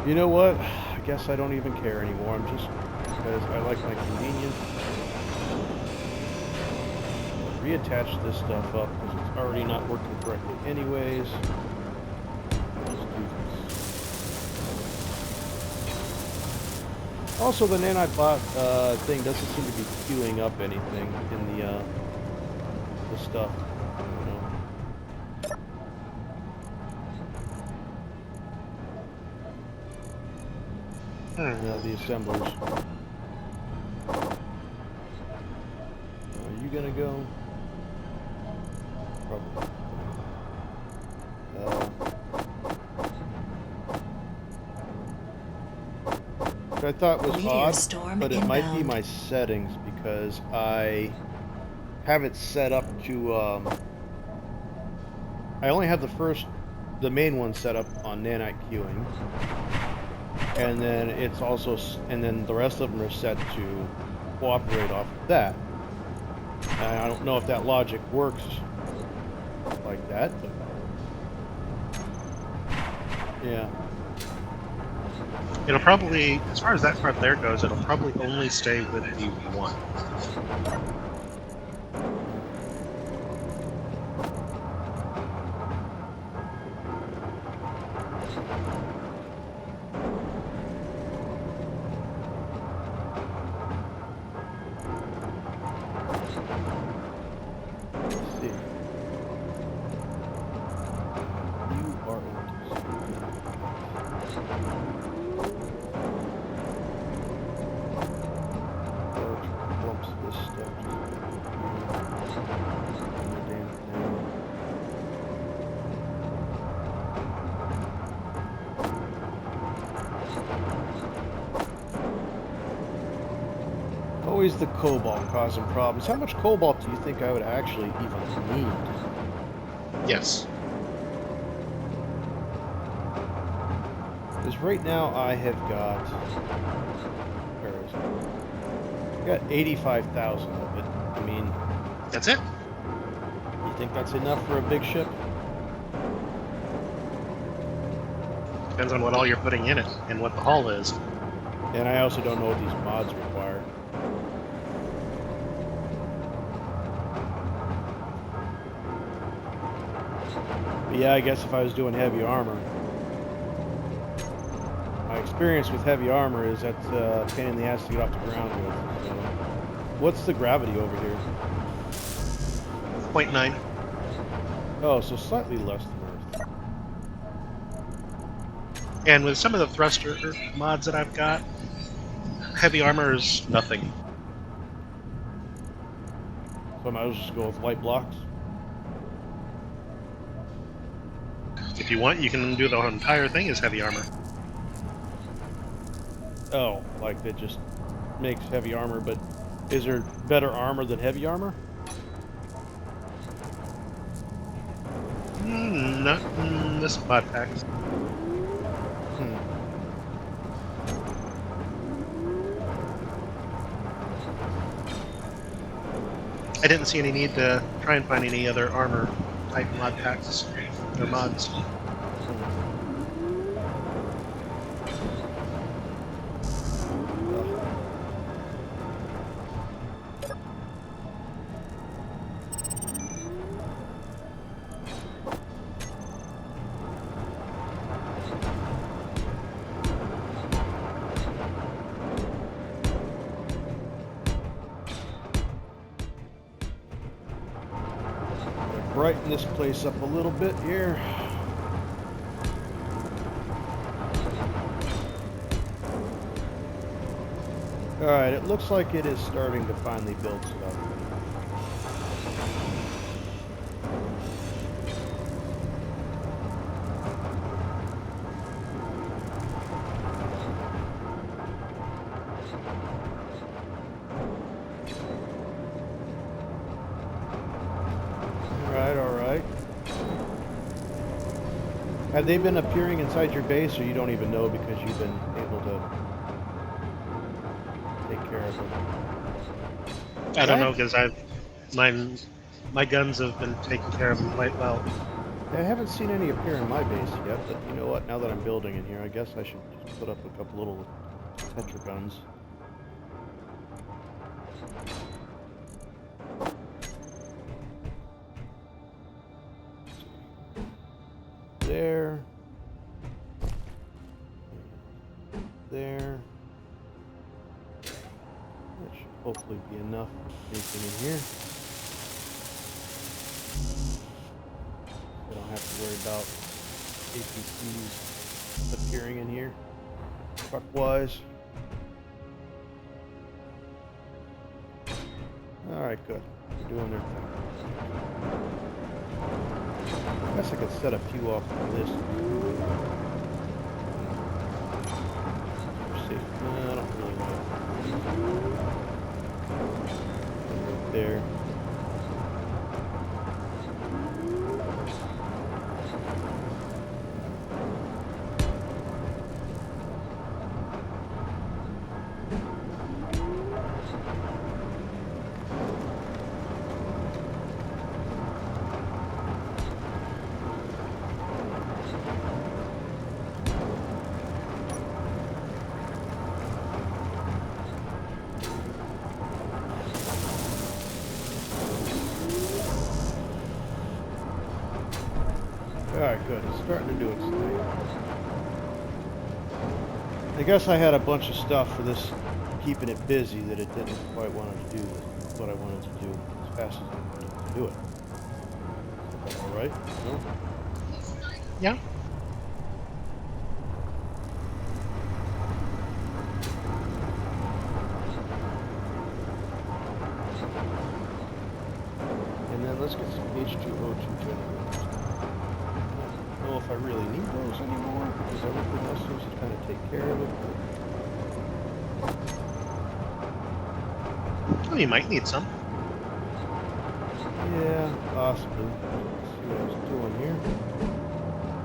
You know what? I guess I don't even care anymore. I'm just, because I like my convenience. Reattach this stuff up because it's already not working correctly anyways. Let's do this. Also, the nanobot thing doesn't seem to be queuing up anything in the stuff. I don't know. The assemblers. Are you gonna go? Probably. Which I thought was odd, but it might be my settings because I have it set up to. I only have the main one set up on nanite queuing, and then it's also, and then the rest of them are set to cooperate off of that. And I don't know if that logic works like that, but yeah. It'll probably, as far as that part there goes, it'll probably only stay with the one. see. You are lumps of this stuff. Damn thing. Always the cobalt causing problems. How much cobalt do you think I would actually even need? Yes. Because right now I have got... Where is it? I got 85,000 of it. I mean... That's it? You think that's enough for a big ship? Depends on what all you're putting in it and what the hull is. And I also don't know what these mods require. But yeah, I guess if I was doing heavy armor... My experience with heavy armor is that's a pain in the ass to get off the ground with. So. What's the gravity over here? 0.9. Oh, so slightly less than Earth. And with some of the thruster mods that I've got, heavy armor is nothing. So I might as well just go with light blocks. If you want, you can do the entire thing as heavy armor. Oh, like that just makes heavy armor, but is there better armor than heavy armor? Not in this mod pack. I didn't see any need to try and find any other armor type mod packs or mods. Brighten this place up a little bit here. Alright, it looks like it is starting to finally build stuff. Alright. Have they been appearing inside your base, or you don't even know because you've been able to take care of them? I don't know because my guns have been taking care of them quite well. I haven't seen any appear in my base yet, but you know what? Now that I'm building in here, I guess I should just put up a couple little Petra guns. There. There. That should hopefully be enough for anything in here. I don't have to worry about APCs appearing in here. Truck-wise. Alright, good. They're doing their thing. I guess I could set a few off of this. No, I don't really know. Right there. Alright, good. It's starting to do its thing. I guess I had a bunch of stuff for this, keeping it busy, that it didn't quite want to do what I wanted to do as fast as I wanted to do it. All right. No. Yeah. And then let's get some H2O2 generators. I don't know if I really need those anymore because everything else seems to kind of take care of it. Oh, you might need some. Yeah, possibly. Let's see what I was doing here.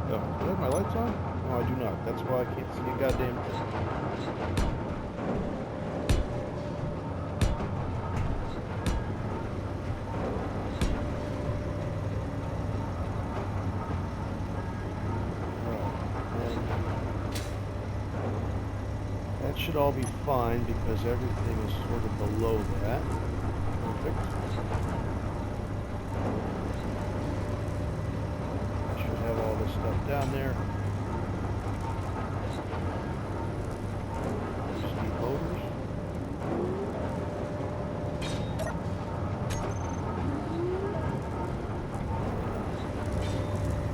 Oh, do I have my lights on? No, I do not. That's why I can't see a goddamn thing. That should all be fine because everything is sort of below that. Perfect. I should have all this stuff down there. Just need motors.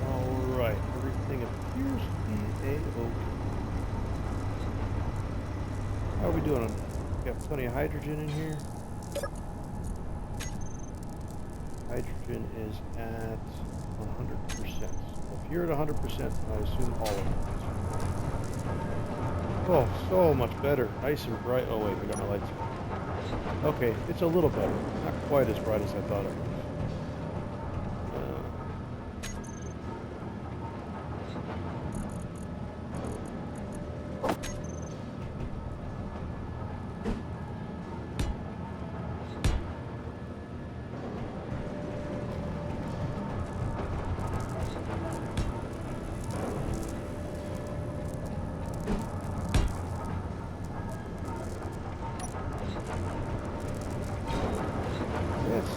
Alright, everything appears to be A-OK. How are we doing on that? We got plenty of hydrogen in here. Hydrogen is at 100%. So if you're at 100%, I assume all of it. Oh, so much better. Nice and bright. Oh wait, I got my lights on. Okay, it's a little better. Not quite as bright as I thought it was.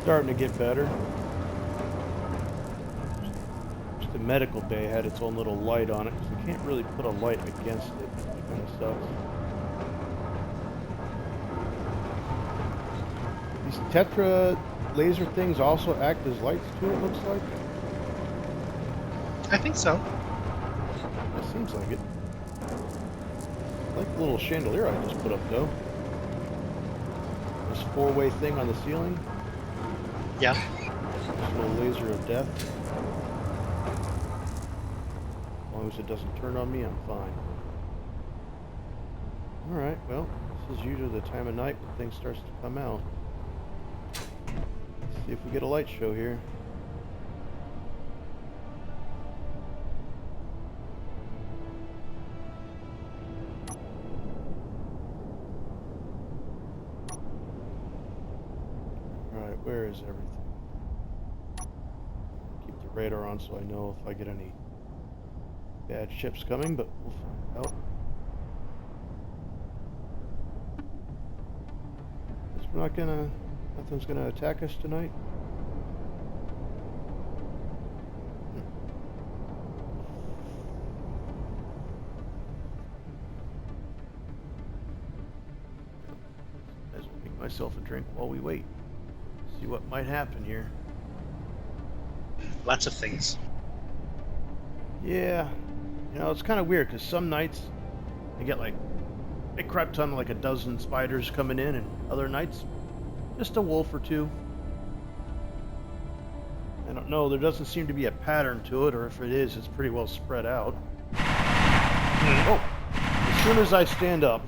Starting to get better. Just the medical bay had its own little light on it, because you can't really put a light against it. It kind of sucks. These tetra laser things also act as lights too, it looks like. I think so. It seems like it. I like the little chandelier I just put up though. This four-way thing on the ceiling. Yeah. This little laser of death. As long as it doesn't turn on me, I'm fine. Alright, well, this is usually the time of night when things starts to come out. Let's see if we get a light show here. Alright, where is everything? Keep the radar on so I know if I get any bad ships coming, but we'll find out. Guess we're not gonna... nothing's gonna attack us tonight? Might as well make myself a drink while we wait. See what might happen here. Lots of things. Yeah, you know, it's kind of weird because some nights I get like a crap ton, like a dozen spiders coming in, and other nights just a wolf or two. I don't know, there doesn't seem to be a pattern to it, or if it is, it's pretty well spread out. Oh, as soon as I stand up,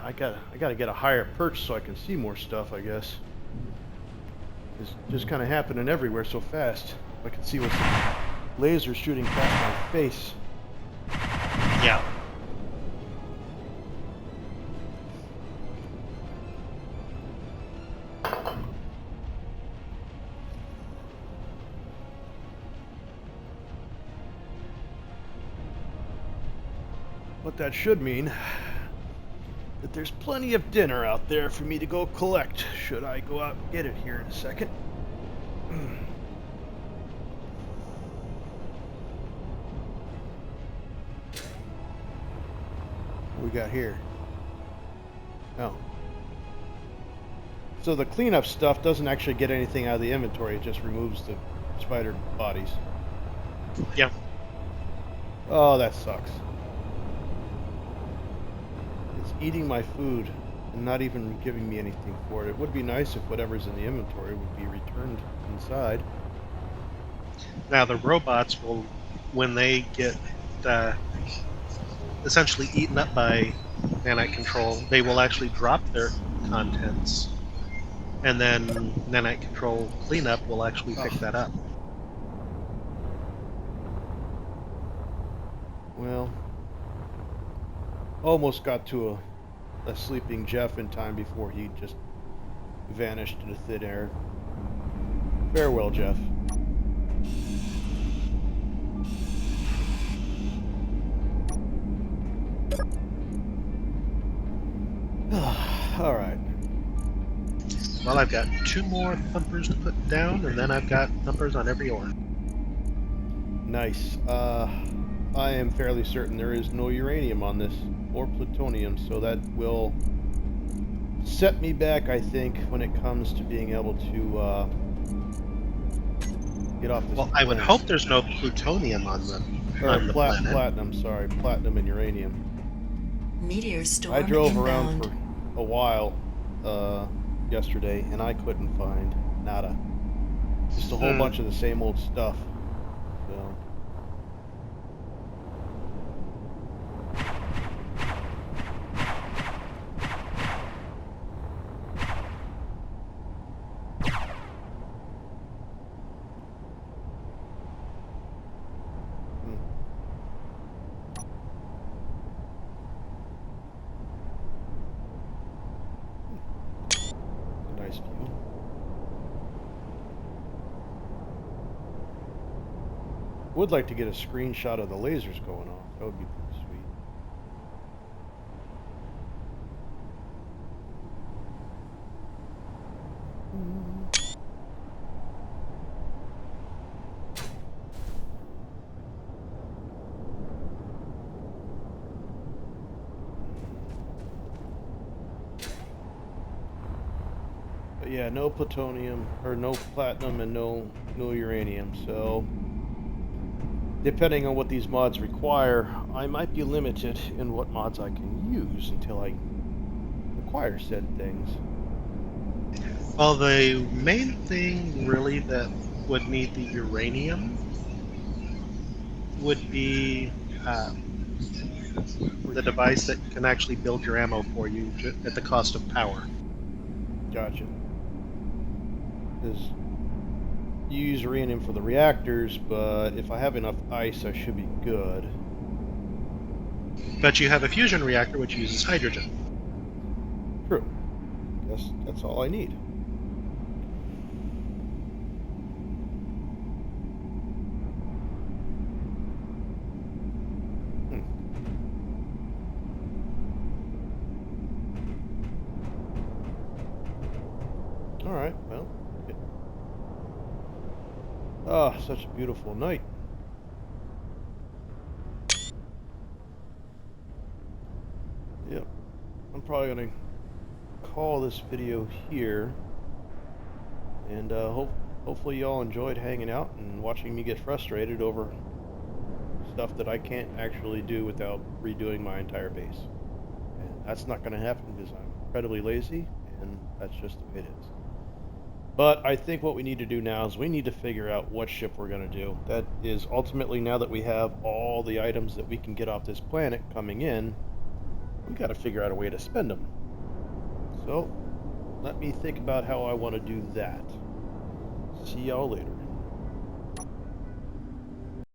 I gotta get a higher perch so I can see more stuff, I guess. It's just kind of happening everywhere so fast. I can see what's lasers shooting past my face. Yeah. What that should mean that there's plenty of dinner out there for me to go collect, should I go out and get it here in a second. we got here? Oh. So the cleanup stuff doesn't actually get anything out of the inventory, it just removes the spider bodies. Yeah. Oh, that sucks. It's eating my food and not even giving me anything for it. It would be nice if whatever's in the inventory would be returned inside. Now the robots will, when they get essentially eaten up by nanite control, they will actually drop their contents, and then nanite control cleanup will actually pick that up. Well, almost got to a sleeping Jeff in time before he just vanished into thin air. Farewell, Jeff. All right. Well, I've got 2 more thumpers to put down, and then I've got thumpers on every ore. Nice. I am fairly certain there is no uranium on this, or plutonium, so that will set me back, I think, when it comes to being able to get off this. Well, I would hope there's no plutonium on the planet. Platinum, sorry. Platinum and uranium. Meteor storm I drove inbound. around for a while yesterday, and I couldn't find nada. Just a whole bunch of the same old stuff. So. Nice view. Would like to get a screenshot of the lasers going on. That would be pretty sweet. But yeah, no plutonium, or no platinum, and no uranium, so depending on what these mods require, I might be limited in what mods I can use until I acquire said things. Well, the main thing really that would need the uranium would be the device that can actually build your ammo for you at the cost of power. Gotcha. Because you use uranium for the reactors, but if I have enough ice, I should be good. But you have a fusion reactor which uses hydrogen. True. That's all I need. All right. Well. Ah, such a beautiful night. Yep. I'm probably going to call this video here. And hopefully y'all enjoyed hanging out and watching me get frustrated over stuff that I can't actually do without redoing my entire base. And that's not going to happen because I'm incredibly lazy, and that's just the way it is. But I think what we need to do now is we need to figure out what ship we're going to do. That is ultimately, now that we have all the items that we can get off this planet coming in, we got to figure out a way to spend them. So let me think about how I want to do that. See y'all later.